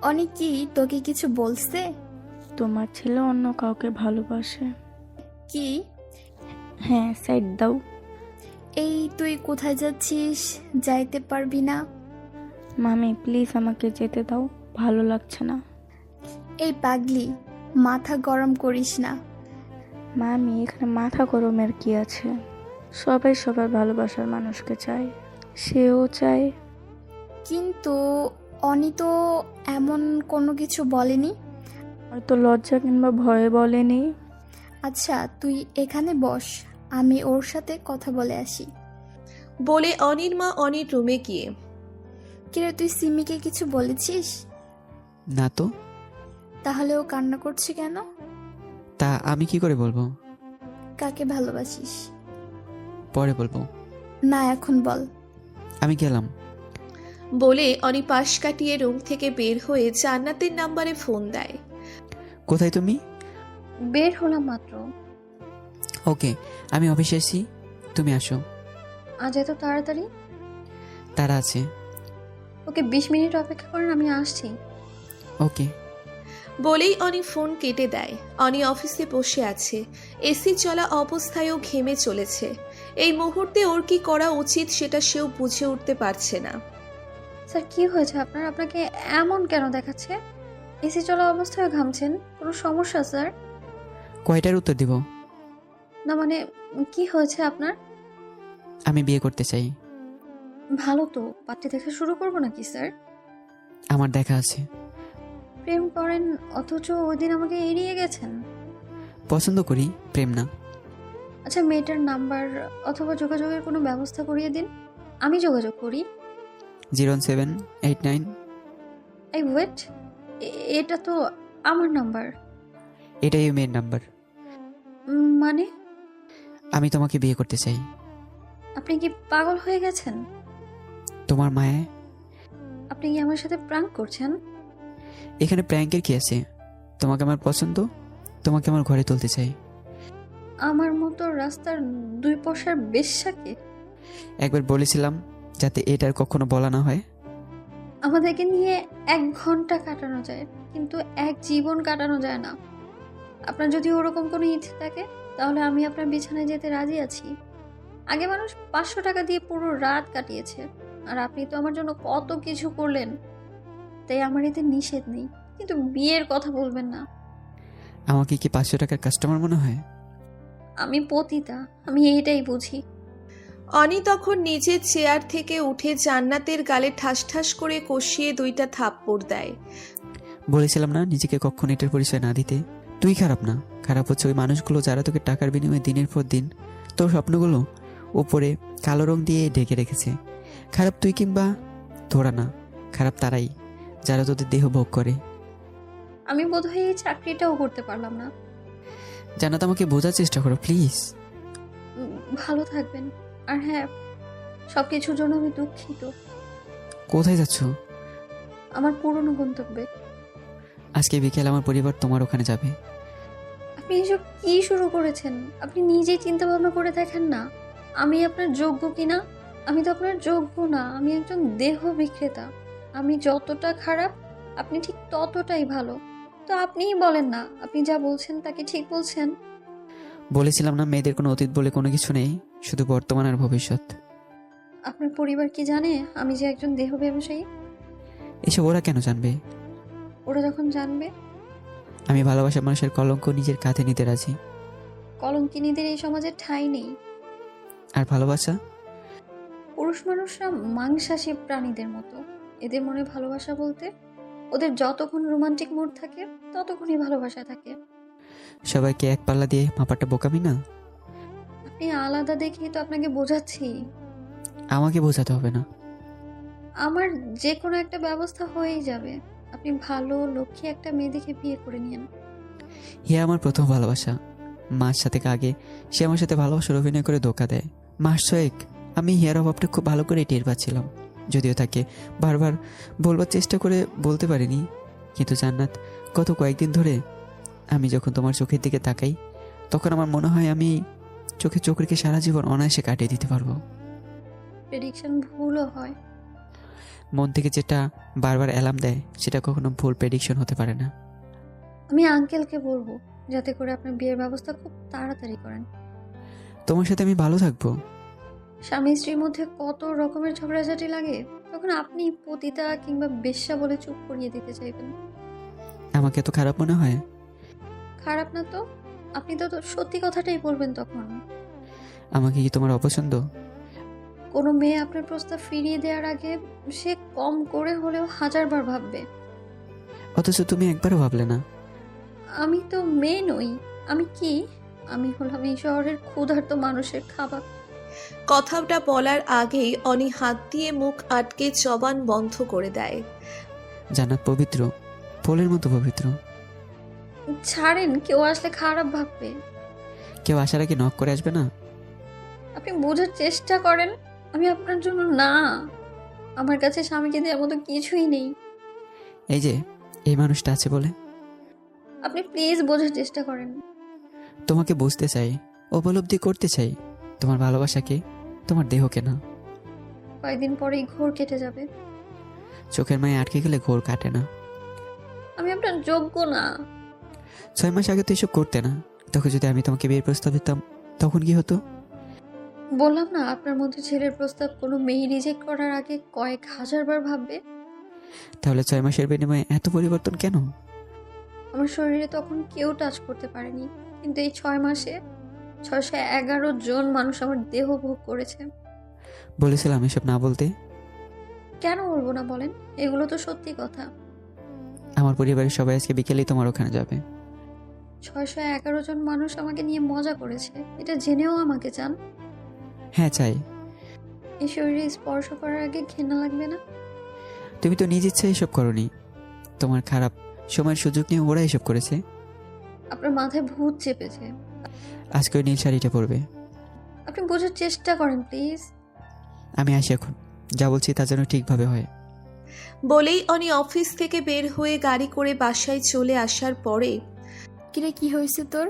অনেক কি তোকে কিছু বলছে? তোমার ছেলে অন্য কাউকে ভালোবাসে। কি? হ্যাঁ, সাইড দাও। এই তুই কোথায় যাচ্ছিস? যাইতে পারবি না। মামি প্লিজ আমাকে যেতে দাও, ভালো লাগছে না। এই পাগলি, মাথা গরম করিস না। মামি, এখানে মাথা গরমের কি আছে? সবাই সবার ভালোবাসার মানুষকে চায়, সেও চায়। কিন্তু অনি তো এমন কোনো কিছু বলেনি। হয়তো লজ্জা কিংবা ভয়ে বলেনি। আচ্ছা তুই এখানে বস, আমি ওর সাথে কথা বলে আসি। বলে অনির মা অনির রুমে গিয়ে, কিরে তুই সিমিকে কিছু বলেছিস? না তো। তাহলে ও কান্না করছে কেন? তা আমি কি করে বলবো? কাকে ভালোবাসিস? পরে বলবো। না এখন বল। আমি গেলাম। বলে অনি পাশ কাটিয়ে রুম থেকে বের হয়ে জান্নাতের নাম্বারে ফোন দেয়। কোথায় তুমি? বের হলাম মাত্র। ওকে, আমি অফিসে এসেছি, তুমি আসো। আজ এত তাড়াতাড়ি? তারা আছে। ওকে 20 মিনিট অপেক্ষা করেন, আমি আসছি। ওকে। বলেই অনি ফোন কেটে দেয়। অনি অফিসে বসে আছে, এসি চলা অবস্থায়ও ঘেমে চলেছে। এই মুহূর্তে ওর কি করা উচিত সেটা সেও বুঝে উঠতে পারছে না। স্যার কি হয়েছে আপনার? আপনাকে এমন কেন দেখাচ্ছে? এসি চলা অবস্থায় ঘামছেন, কোনো সমস্যা স্যার? কয়টার উত্তর দিব? না মানে কি হয়েছে আপনার? আমি বিয়ে করতে চাই। ভালো তো, পাত্রী দেখা শুরু করবো নাকি স্যার? আমার দেখা আছে। প্রেম করেন অথচ ওই দিন আমাকে এড়িয়ে গেছেন। পছন্দ করি, প্রেম না। আচ্ছা মেয়েটার নাম্বার অথবা যোগাযোগের কোনো ব্যবস্থা করিয়ে দিন, আমি যোগাযোগ করি। 0789। এই ওয়েট, এটা তো আমার নাম্বার। এটাই ওই মেয়ের নাম্বার। মানে আমি তোমাকে বিয়ে করতে চাই। আপনি কি পাগল হয়ে গেছেন? তোমার মায়ে। আপনি কি আমার সাথে প্রাঙ্ক করছেন? এখানে প্র্যাঙ্কের কি আছে? তোমাকে আমার পছন্দ, তোমাকে আমার ঘরে তুলতে চাই। আমার মতো রাস্তার 2 পয়সার বেশ্যাকে? একবার বলেছিলাম যাতে এটার কখনো বলা না হয়। আমাদেরকে নিয়ে 1 ঘন্টা কাটানো যায়, কিন্তু 1 জীবন কাটানো যায় না। আপনার যদি ওরকম কোনো ইচ্ছে থাকে তাহলে আমি আপনার বিছানায় যেতে রাজি আছি। আগে মানুষ 500 টাকা দিয়ে পুরো রাত কাটিয়েছে, আর আপনি তো আমার জন্য কত কিছু করলেন। তাই আমার এতে নিষেধ নেই, কিন্তু বিয়ের কথা বলবেন না। আমাকে কি 500 টাকার কাস্টমার মনে হয়? আমি পতিতা, আমি এইটাই বুঝি। অনি তখন নিজের চেয়ার থেকে উঠে জান্নাতের গালে ঠাস ঠাস করে কষিয়ে 2টা থাপ্পড় দেয়। বলেছিলাম না নিজেকে কখনো এটার পরিচয় না দিতে। তুই খারাপ না, খারাপ হচ্ছে ওই মানুষগুলো যারা তোকে টাকার বিনিময়ে দিনের পর দিন তোর স্বপ্নগুলো উপরে কালো রং দিয়ে ঢেকে রেখেছে। খারাপ তুই কিংবা তোরা না, খারাপ তারাই যারা তোদের দেহ ভোগ করে। আমি বোধহয় এই চাকরিটাও করতে পারলাম না। জান্নাত, আমাকে বোঝার চেষ্টা করো প্লিজ। ভালো থাকবেন। আর হ্যাঁ, সবকিছুর জন্য আমি দুঃখিত। কোথায় যাচ্ছ? আমার পুরনো গন্তব্যে। আজকে বিকেল আমার পরিবার তোমার ওখানে যাবে। আপনি এসব কি শুরু করেছেন? আপনি নিজেই চিন্তা ভাবনা করে দেখেন না, আমি আপনার যোগ্য কিনা। আমি তো আপনার যোগ্য না, আমি একজন দেহ বিক্রেতা। আমি যতটা খারাপ আপনি ঠিক ততটাই ভালো। তো আপনিই বলেন না, আপনি যা বলছেন তাকে ঠিক বলছেন? বলেছিলাম না মেয়েদের কোনো অতীত বলে কোনো কিছু নেই, শুধু বর্তমান আর ভবিষ্যৎ। আপনার পরিবার কি জানে আমি যে একজন দেহ ব্যবসায়ী? এসব ওরা কেন জানবে? ওরা যখন জানবে? আমি ভালোবাসা মানুষের কলঙ্ক নিজের কাঁধে নিতে রাজি। কলঙ্কিনীদের এই সমাজে ঠাঁই নেই। আর ভালোবাসা? পুরুষ মানুষরা মাংসাশী প্রাণীদের মতো। এদের মনে ভালোবাসা বলতে ওদের যতক্ষণ রোমান্টিক মুড থাকে ততক্ষণই ভালোবাসা থাকে। সবাইকে এক পাল্লা দিয়ে মাপাটা বোকামি না? আপনি আলাদা দেখেই তো আপনাকে বোঝাচ্ছি। আমাকে বোঝাতে হবে না। আমার যে কোনো একটা ব্যবস্থা হয়েই যাবে। আপনি ভালো লক্ষ্মী একটা মেয়ে দেখে বিয়ে করে নিন। হিয়া আমার প্রথম ভালোবাসা। মার সাথে আগে সে আমার সাথে ভালোবাসার অভিনয় করে ধোকা দেয়। মাস 6 আমি হিয়ার অভাবটা খুব ভালো করে টের পাচ্ছিলাম, যদিও তাকে বারবার বলবার চেষ্টা করে বলতে পারিনি। কিন্তু জান্নাত, গত কয়েকদিন ধরে আমি যখন তোমার চোখের দিকে তাকাই তখন আমার মনে হয় আমি চোখে চোখ রেখে সারা জীবন অনায়াসে কাটিয়ে দিতে পারবো। প্রেডিকশন ভুলও হয়। মন থেকে যেটা বারবার অ্যালার্ম দেয় সেটা কখনো ভুল প্রেডিকশন হতে পারে না। আমি আঙ্কেলকে বলবো যাতে করে আপনার বিয়ের ব্যবস্থা খুব তাড়াতাড়ি করেন। তোমার সাথে আমি ভালো থাকবো। স্বামী স্ত্রীর মধ্যে কত রকমের ঝগড়াঝাটি লাগে, তখন আপনি পতিতা কিংবা বেশ্যা বলে চুপ করিয়ে দিতে চাইবেন। আমাকে এত খারাপ মনে হয়? খারাপ না তো, আপনি তো সত্যি কথাটাই বলবেন তখন। আমাকে কি তোমার অপছন্দ? কোনো মেয়ে আপনার প্রস্তাব ফিরিয়ে দেওয়ার আগে সে কম করে হলেও 1000বার ভাববে। অথচ তুমি একবারও ভাবলে না। আমি তো মেয়ে নই, আমি কি? আমি হলাম এই শহরের ক্ষুধার্ত মানুষের খাবার। কথাটা বলার আগেই অনি হাত দিয়ে মুখ আটকে জবান বন্ধ করে দেয়। জান্নাত পবিত্র, ফুলের মতো পবিত্র। ছাড়েন, কেউ আসলে খারাপ ভাববে। কেউ আসার আগে নক করে আসবে না? আপনি বোঝার চেষ্টা করেন, আমি আপনার জন্য না। আমার কাছে স্বামীকে দেওয়ার মতো কিছুই নেই। এই যে এই মানুষটা আছে বলে। আপনি প্লিজ বোঝার চেষ্টা করেন। তোমাকে বুঝতে চাই, উপলব্ধি করতে চাই, তোমার ভালোবাসাকে, তোমার দেহকে না। কয়েকদিন পরেই ঘোর কেটে যাবে। চোখের মায়ে আটকে গেলে ঘোর কাটে না। আমি আপনার যোগ্য না। 6 মাস আগে তো এসব করতে না। তখন যদি আমি তোমাকে বিয়ের প্রস্তাব দিতাম তখন কি হতো? বললাম না, আপনার মধ্যে ছেলের প্রস্তাব কোনো মেয়ে রিজেক্ট করার আগে কয়েক 1000বার ভাববে। তাহলে 6 মাসের বিনিময়ে এত পরিবর্তন কেন? আমার শরীরে তখন কেউ টাচ করতে পারেনি, কিন্তু এই 6 মাসে 611 জন মানুষ আমার দেহ ভোগ করেছে। বলেছিলাম এসব না বলতে। কেন বলবো না বলেন, এগুলো তো সত্যি কথা। আমার পরিবারের সবাই আজকে বিকেলেই তোমার ওখানে যাবে। 611 জন মানুষ আমাকে নিয়ে মজা করেছে, এটা জেনেও আমাকে চান? হ্যাঁ চাই। এই শরীরে স্পর্শ করার আগে ঘৃণা লাগবে না? তুমি তো নিজ ইচ্ছায় এসব করনি। তোমার খারাপ সময়ের সুযোগ নিয়ে ওরা এসব করেছে। আপনার মাথায় ভূত চেপেছে। আজকে ওই নীল শাড়িটা পরবে। আপনি বোঝার চেষ্টা করেন প্লিজ। আমি আসি এখন, যা বলছি তা যেন ঠিকভাবে হয়। বলেই অনি অফিস থেকে বের হয়ে গাড়ি করে বাসায় চলে আসার পরে কিরে, কি হয়েছে তোর?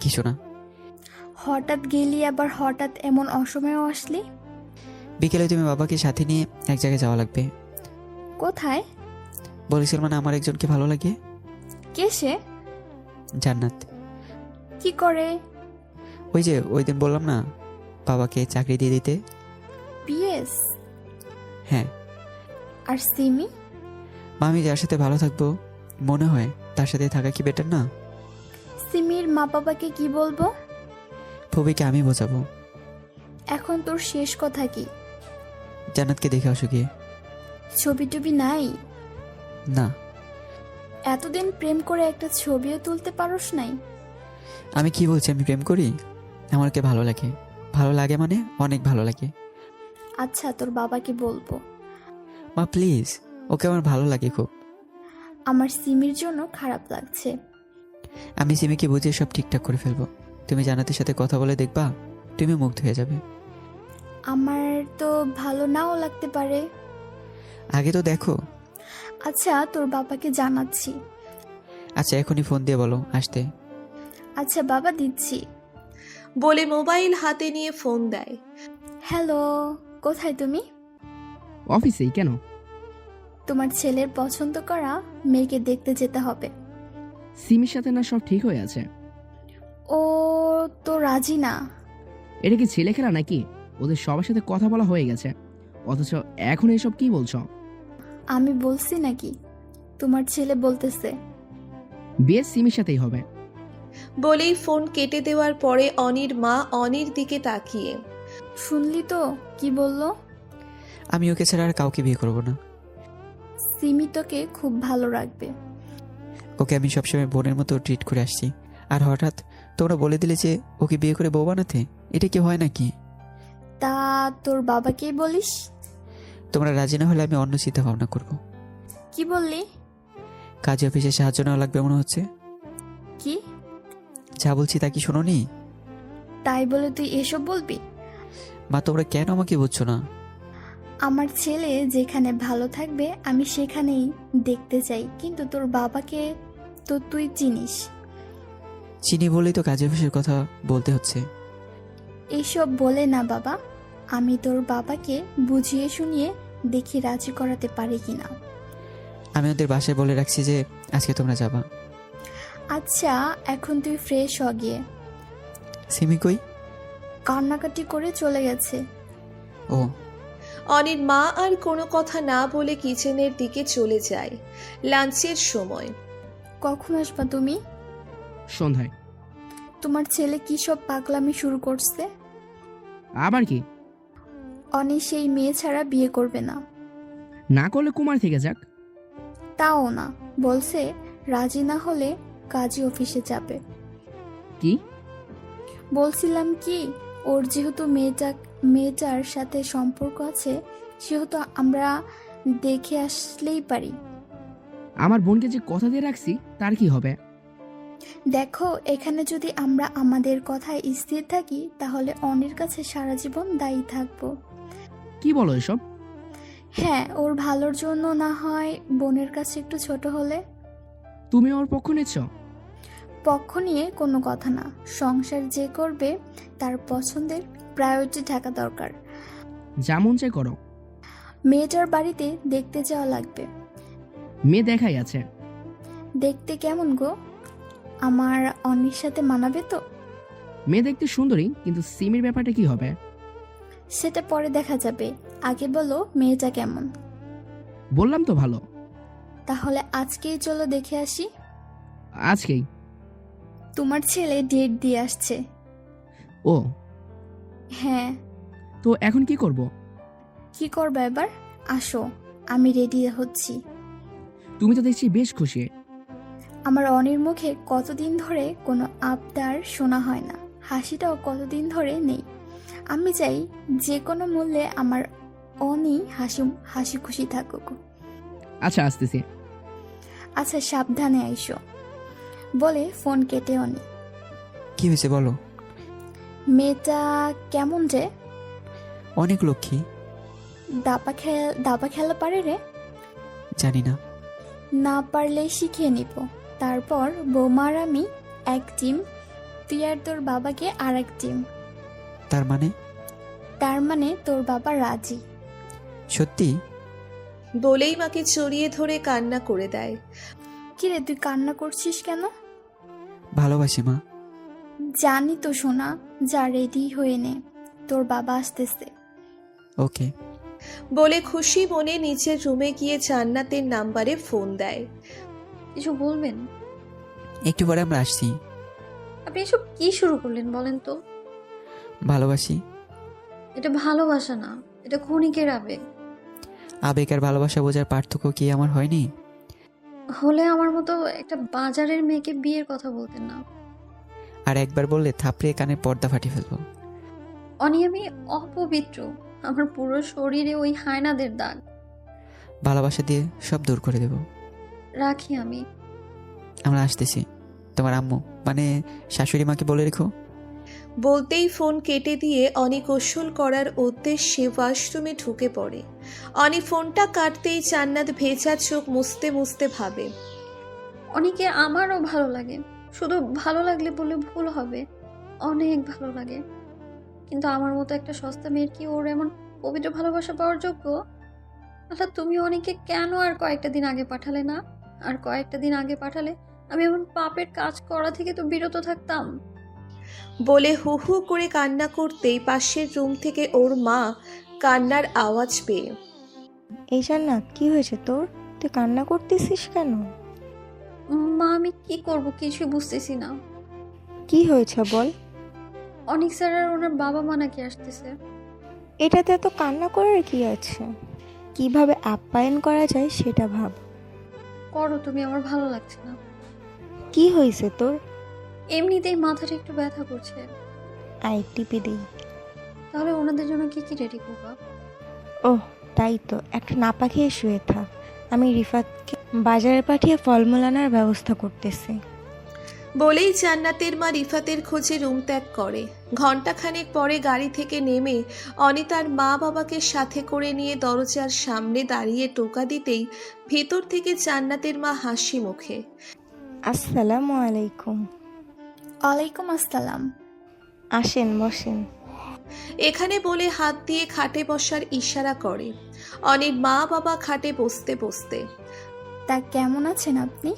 কিছু না। হঠাৎ গেলি, আবার হঠাৎ এমন অসময়েও আসলি? বিকেলে তুমি বাবাকে সাথে নিয়ে এক জায়গায় যাওয়া লাগবে। কোথায়? বলেছিল মানে আমার একজনকে ভালো লাগে। কে সে? জান্নাত। কি করে? ওই যে ওই দিন বললাম না, বাবাকে চাকরি দিয়ে দিতে। পিএস? হ্যাঁ। আর সিমি? আমি যার সাথে ভালো থাকবো মনে হয় তার সাথে থাকা কি বেটার না? সিমির মা বাবাকে কি বলবো? ফুবিকে আমি বোঝাবো। এখন তোর শেষ কথা কি? জান্নাতকে দেখে আসো গিয়ে। ছবি টবি নাই? না। এতদিন প্রেম করে একটা ছবিও তুলতে পারোস নাই? আমি কি বলছি আমি প্রেম করি? আমাকে ভালো লাগে। ভালো লাগে মানে অনেক ভালো লাগে। আচ্ছা, তোর বাবাকে বলবো। মা প্লিজ, ওকে আমার ভালো লাগে খুব। আমার সিমির জন্য খারাপ লাগছে। আমি সিমিকে বুঝিয়ে সব ঠিকঠাক করে ফেলবো। তুমি জান্নাতের সাথে কথা বলে দেখবা, তুমি মুগ্ধ হয়ে যাবে। আমার তো ভালো নাও লাগতে পারে। আগে তো দেখো। আচ্ছা, তোর বাবাকে জানাচ্ছি। আচ্ছা এখনই ফোন দিয়ে বলো আসতে। আচ্ছা বাবা, দিচ্ছি। বলে মোবাইল হাতে নিয়ে ফোন দেয়। হ্যালো, কোথায় তুমি? অফিসেই। কেন? তোমার ছেলের পছন্দ করা মেয়েকে দেখতে যেতে হবে। সিমির সাথে না সব ঠিক হয়ে আছে? ও তো রাজি না। এটা কি ছেলে খেলা নাকি? ওদের সবার সাথে কথা বলা হয়ে গেছে, অথচ এখন এসব কি বলছো? আমি বলছি নাকি? তোমার ছেলে বলতেছে। বিয়ে সিমির সাথেই হবে। বলেই ফোন কেটে দেওয়ার পরে অনির মা অনির দিকে তাকিয়ে, শুনলি তো কি বললো? আমি ওকে ছাড়া আর কাউকে বিয়ে করবো না। সিমি তোকে খুব ভালো রাখবে। ওকে আমি সবসময় বোনের মতো ট্রিট করে আসছি, আর হঠাৎ তোমরা বলে দিলে যে ওকে বিয়ে করে বউ বানাতে। এটা কি হয় নাকি? তা তোর বাবাকেই বলিস? তোমরা রাজি না হলে আমি অন্য চিন্তা ভাবনা করবো। কি বললি? কাজে অফিসে সাহায্য নেওয়া লাগবে মনে হচ্ছে। কি যা বলছি তা কি শোনোনি? তাই বলে তুই এসব বলবি? মা তোমরা কেন আমাকে বুঝছো না? আমার ছেলে যেখানে ভালো থাকবে আমি সেখানেই দেখতে চাই, কিন্তু তোর বাবাকে তো তুই চিনিস। চিনি বলেই তো কাজে অফিসের কথা বলতে হচ্ছে। এইসব বলে না বাবা, আমি তোর বাবাকে বুঝিয়ে শুনিয়ে দেখি রাজি করাতে পারি কিনা। আমি ওদের বাসায় বলে রাখছি যে আজকে তোমরা যাবা। আচ্ছা, এখন তুই ফ্রেশ হ গিয়ে। সিমি কই? কান্নাকাটি করে চলে গেছে। ও, অনির মা আর কোনো কথা না বলে কিচেনের দিকে চলে যায়। লাঞ্চের সময়। কখন আসবা তুমি? সন্ধ্যায়। তোমার ছেলে কি সব পাগলামি শুরু করছে? আবার কি? অনি সেই মেয়ে ছাড়া বিয়ে করবে না। না করলে কুমার থেকে যাক। তাও না, বলছে রাজি না হলে কাজী অফিসে যাবে। কি? বলছিলাম কি, ওর যেহেতু মেয়েটার সাথে সম্পর্ক আছে, সেহেতু আমরা দেখে আসলেই পারি। আমার বোনকে যে কথা দিয়ে রাখছি তার কি হবে? দেখো, এখানে যদি আমরা আমাদের কথায় স্থির থাকি তাহলে অনির কাছে সারা জীবন দায়ী থাকবো। কি বলো এসব? হ্যাঁ, ওর ভালোর জন্য না হয় বোনের কাছে একটু ছোট হলে। তুমি ওর পক্ষ নিচ্ছ? পক্ষ নিয়ে কোনো কথা না, সংসার যে করবে তার পছন্দের প্রায়োরিটি থাকা দরকার। যেমন চাই করো। মেয়েটার বাড়িতে দেখতে যাওয়া লাগবে। মেয়ে দেখাই আছে। দেখতে কেমন গো? আমার অনির সাথে মানাবে তো? মেয়ে দেখতে সুন্দরী, কিন্তু সিমির ব্যাপারটা কি হবে? সেটা পরে দেখা যাবে, আগে বলো মেয়েটা কেমন। বললাম তো ভালো। তাহলে আজকেই চলো দেখে আসি। আজকেই? তোমার ছেলে ডেট দিয়ে আসছে। ও, হ্যাঁ। তো এখন কি করব? কি করবে এবার? আসো, আমি রেডি হচ্ছি। তুমি তো দেখছি বেশ খুশি। আমার অনির মুখে কতদিন ধরে কোনো আবদার শোনা হয় না, হাসিটাও কতদিন ধরে নেই। আমি চাই যে কোনো মূল্যে আমার অনি হাসি খুশি থাকুক। আচ্ছা, আসতেছি। আচ্ছা, সাবধানে আইসো। বলে ফোন কেটে অনি। কি হয়েছে বলো? মেয়েটা কেমন যে? অনেক লক্ষ্মী। দাবা খেলা পারে রে? জানি না। না পারলে শিখিয়ে নিব। তারপর বৌমার আমি এক টিম, তুই আর তোর বাবাকে আর এক টিম। তার মানে? তার মানে তোর বাবা রাজি। সত্যি? বলেই মাকে জড়িয়ে ধরে কান্না করে দেয়। কিরে, তুই কান্না করছিস কেন? ভালোবাসি মা। জানি তো সোনা, যা রেডি হয়ে নে, তোর বাবা আসতেছে। ওকে। বলে খুশি মনে নিচের রুমে গিয়ে জান্নাতের নাম্বারে ফোন দেয়। কিছু বলবেন? একটু পরে আমরা আসছি। আপনি এসব কি শুরু করলেন বলেন তো? ভালোবাসি। এটা ভালোবাসা না, এটা ক্ষণিকের আবেগ। আবেগ আর ভালোবাসা বোঝার পার্থক্য কি আমার হয়নি? হলে আমার মতো একটা বাজারের মেয়েকে বিয়ের কথা বলতেন না। আর একবার বললে থাপড়িয়ে কানের পর্দা ফাটিয়ে ফেলবো। অনি, আমি অপবিত্র। আমার পুরো শরীরে ওই হায়নাদের দাগ। ভালোবাসা দিয়ে সব দূর করে দেব। রাখি আমি। আমরা আসতেছি। তোমার আম্মু মানে শাশুড়ি মাকে বলে রেখো। বলতেই ফোন কেটে দিয়ে অনি গোসল করার উদ্দেশ্যে ওয়াশরুমে ঢুকে পড়ে। অনি ফোনটা কাটতেই জান্নাত ভেজা চোখ মুছতে মুছতে ভাবে, অনিকে আমারও ভালো লাগে। শুধু ভালো লাগলে বলে ভুল হবে, অনেক ভালো লাগে। কিন্তু আমার মতো একটা সস্তা মেয়ের কি ওর এমন পবিত্র ভালোবাসা পাওয়ার যোগ্য? আচ্ছা, তুমি অনিকে কেন আর কয়েকটা দিন আগে পাঠালে না? আর কয়েকটা দিন আগে পাঠালে আমি এমন পাপের কাজ করা থেকে তো বিরত থাকতাম। বলে হু হু করে কান্না করতেই পাশের রুম থেকে ওর মা কান্নার আওয়াজ পেয়ে। এই জান্নাত, কি হয়েছে তোর? তুই কান্না করতেছিস কেন? মা, আমি কি করব কিছুই বুঝতেছি না। কি হয়েছে বল। অনিক স্যার আর ওনার বাবা মা নাকি আসতেছে। এটাতে এত কান্না করার কি আছে? কিভাবে আপ্যায়ন করা যায় সেটা ভাব। করো তুমি, আমার ভালো লাগছে না। কি হয়েছে তোর? এমনিতেই মাথাটা একটু ব্যথা করছে। আই টিপে দিই। তাহলে ওনাদের জন্য কি কি রেডি করবা? ওহ, তাই তো, একটা নাপা খেয়ে শুয়ে থাক। আমি রিফাতকে বাজারে পাঠিয়ে ফলমূল আনার ব্যবস্থা করতেছি। বলেই জান্নাতের মা রিফাতের খোঁজে রুম ত্যাগ করে। ঘণ্টাখানেক পরে গাড়ি থেকে নেমে অনি তার মা বাবাকে সাথে করে নিয়ে দরজার সামনে দাঁড়িয়ে টোকা দিতেই ভেতর থেকে জান্নাতের মা হাসি মুখে, আসসালামু আলাইকুম। ওয়ালাইকুম আসসালাম। আসেন, বসেন। এখানে বলে হাত দিয়ে খাটে বসার ইশারা করে। অনির মা বাবা খাটে বসতে বসতে। তা কেমন আছেন আপনি?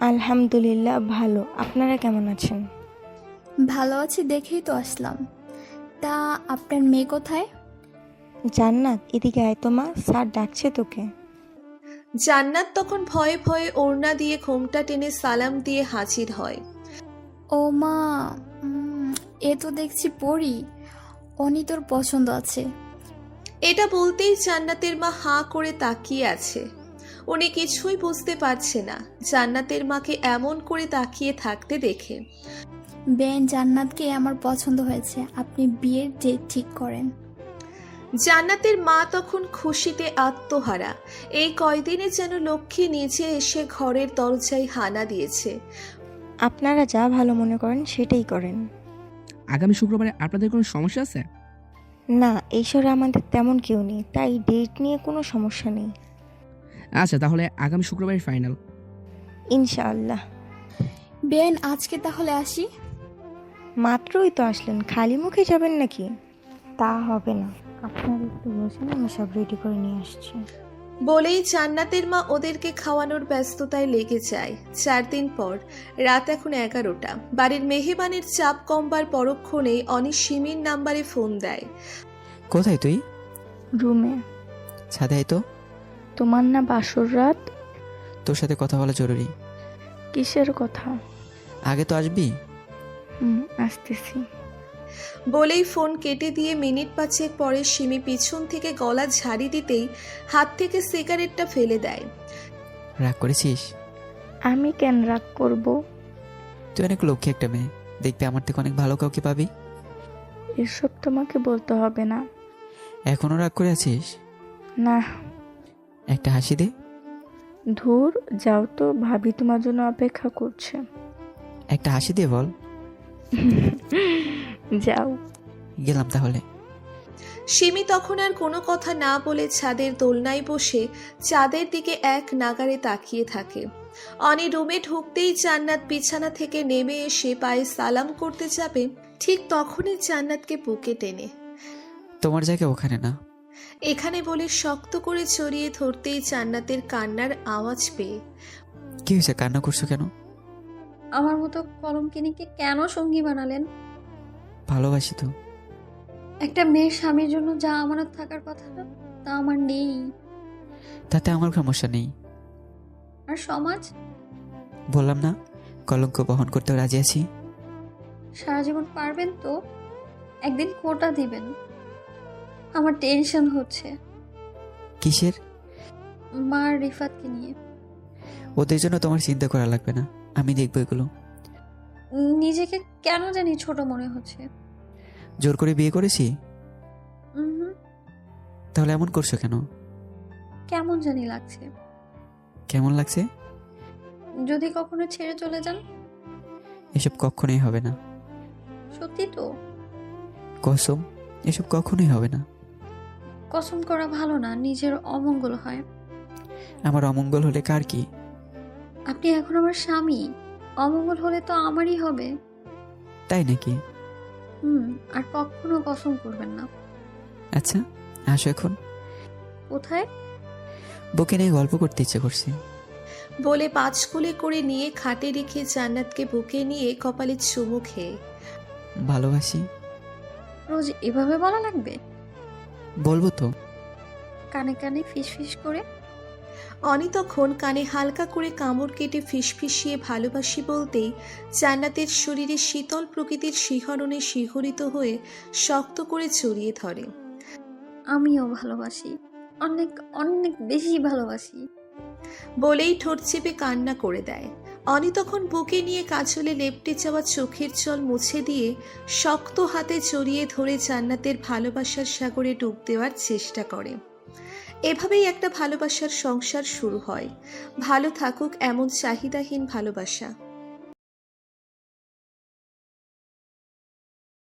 আলহামদুলিল্লাহ ভালো। আপনারা কেমন আছেন? ভালো আছি দেখেই তো আসলাম। তা আপনার মেয়ে কোথায়? জান্নাত, এদিকে আয় তো মা, স্যার ডাকছে তোকে। জান্নাত তখন ভয়ে ভয়ে ওড়না দিয়ে ঘোমটা টেনে সালাম দিয়ে হাজির হয়। ও মা, এ তো দেখছি পড়ি। অনি তোর পছন্দ আছে। এটা বলতেই জান্নাতের মা হাঁ করে তাকিয়ে আছে। উনি কিছুই বুঝতে পারছে না জান্নাতের মাকে এমন করে তাকিয়ে থাকতে দেখে। বেন, জান্নাতকে আমার পছন্দ হয়েছে, আপনি বিয়ের ডেট ঠিক করেন। জান্নাতের মা তখন খুশিতে আত্মহারা। এই কয়দিনে যেন লক্ষ্মী নিজে এসে ঘরের দরজায় হানা দিয়েছে। আপনারা যা ভালো মনে করেন সেটাই করেন। আগামী শুক্রবারে আপনাদের কোনো সমস্যা আছে? না, এই শহরে আমাদের তেমন কেউ নেই, তাই ডেট নিয়ে কোনো সমস্যা নেই। আচ্ছা, তাহলে আগামী শুক্রবারই ফাইনাল। ইনশাআল্লাহ। বেন, আজকে তাহলে আসি। মাত্রই তো আসলেন, খালি মুখে যাবেন নাকি? তা হবে না, আপনারা একটু বসেন, আমি সব রেডি করে নিয়ে আসছি। বলেই জান্নাতের মা ওদেরকে খাওয়ানোর ব্যস্ততায় লেগে যায়। 4 দিন পর, রাত এখন 11টা। বাড়ির মেহমানের চাপ কমবার পরক্ষণেই অনি সিমির নাম্বারে ফোন দেয়। কোথায় তুই? রুমে। ছাদে আয় তো, তোমার না বাসর রাত? তোর সাথে কথা বলা জরুরি। কিসের কথা? আগে তো আসবি। আসতেছি। বলেই ফোন কেটে দিয়ে মিনিট 5 পরে সিমি পিছন থেকে গলা ঝাড়ি দিতেই হাত থেকে সিগারেটটা ফেলে দেয়। রাগ করেছিস? আমি কেন রাগ করব? তুই অনেক লক্ষ্মী একটা মেয়ে, দেখবি আমার থেকে অনেক ভালো কাউকে পাবি। এসব তোমাকে বলতে হবে না। এখনো রাগ করে আছিস? না। একটা হাসি দে। ধুর, যাও তো, ভাবি তোমার জন্য অপেক্ষা করছে। একটা হাসি দে বল। যাও। গেলাম তাহলে। সিমি তখন আর কোনো কথা না বলে ছাদের দোলনায় বসে চাঁদের দিকে এক নাগারে তাকিয়ে থাকে। অনি রুমে ঢুকতেই জান্নাত বিছানা থেকে নেমে এসে পায়ে সালাম করতে যাবে, ঠিক তখনই জান্নাতকে বুকে টেনে তোমার জায়গা ওখানে না, এখানে বলে শক্ত করে জড়িয়ে ধরতেই জান্নাতের কান্নার আওয়াজ পেয়ে। কি হয়েছে, কান্না করছো কেন? আমার মতো কলঙ্কিনীকে কেন সঙ্গী বানালেন? ভালোবাসি তো। একটা মেয়ের স্বামীর জন্য যা আমানত থাকার কথা তা আমার নেই। তাতে আমার সমস্যা নেই। আর সমাজ? বললাম না, কলঙ্ক বহন করতে রাজি আছি। সারা জীবন পারবেন তো? একদিন কোটা দিবেন। আমার টেনশন হচ্ছে কিসের? মা আর রিফাতকে নিয়ে। ওদের জন্য তোমার চিন্তা করা লাগবে না, আমি দেখবো এগুলো। নিজেকে কেন জানি ছোট মনে হচ্ছে। জোর করে বিয়ে করেছি? উহুম, তাহলে এমন করছো কেন? কেমন জানি লাগছে। কেমন লাগছে? যদি কখনো ছেড়ে চলে যান? এসব কখনোই হবে না। সত্যি তো? কসম, এসব কখনোই হবে না। কসম করা ভালো না, নিজের অমঙ্গল হয়। আমার অমঙ্গল হলে কার কি? আপনি এখন আমার স্বামী, অমঙ্গল হলে তো আমারই হবে। তাই নাকি? আর কখনো কসম করবেন না। আচ্ছা, আসো এখন। কোথায়? বুকে নিয়ে গল্প করতে ইচ্ছে করছে। বলে 5 কোলে করে নিয়ে খাটে রেখে জান্নাতকে বুকে নিয়ে কপালে চুমু খেয়ে। ভালোবাসি। রোজ এভাবে বলা লাগবে? বলবো তো। কানে কানে ফিস ফিস করে। অনি তখন কানে হালকা করে কামড় কেটে ফিসফিসিয়ে ভালোবাসি বলতেই জান্নাতের শরীরে শীতল প্রকৃতির শিহরণে শিহরিত হয়ে শক্ত করে জড়িয়ে ধরে। আমিও ভালোবাসি, অনেক অনেক বেশি ভালোবাসি। বলেই ঠোঁট চেপে কান্না করে দেয়। অনি তখন বুকে নিয়ে কাজলে লেপটে যাওয়া চোখের জল মুছে দিয়ে শক্ত হাতে জড়িয়ে ধরে জান্নাতের ভালোবাসার সাগরে ডুব দেওয়ার চেষ্টা করে। এভাবেই একটা ভালোবাসার সংসার শুরু হয়। ভালো থাকুক এমন চাহিদাহীন ভালোবাসা।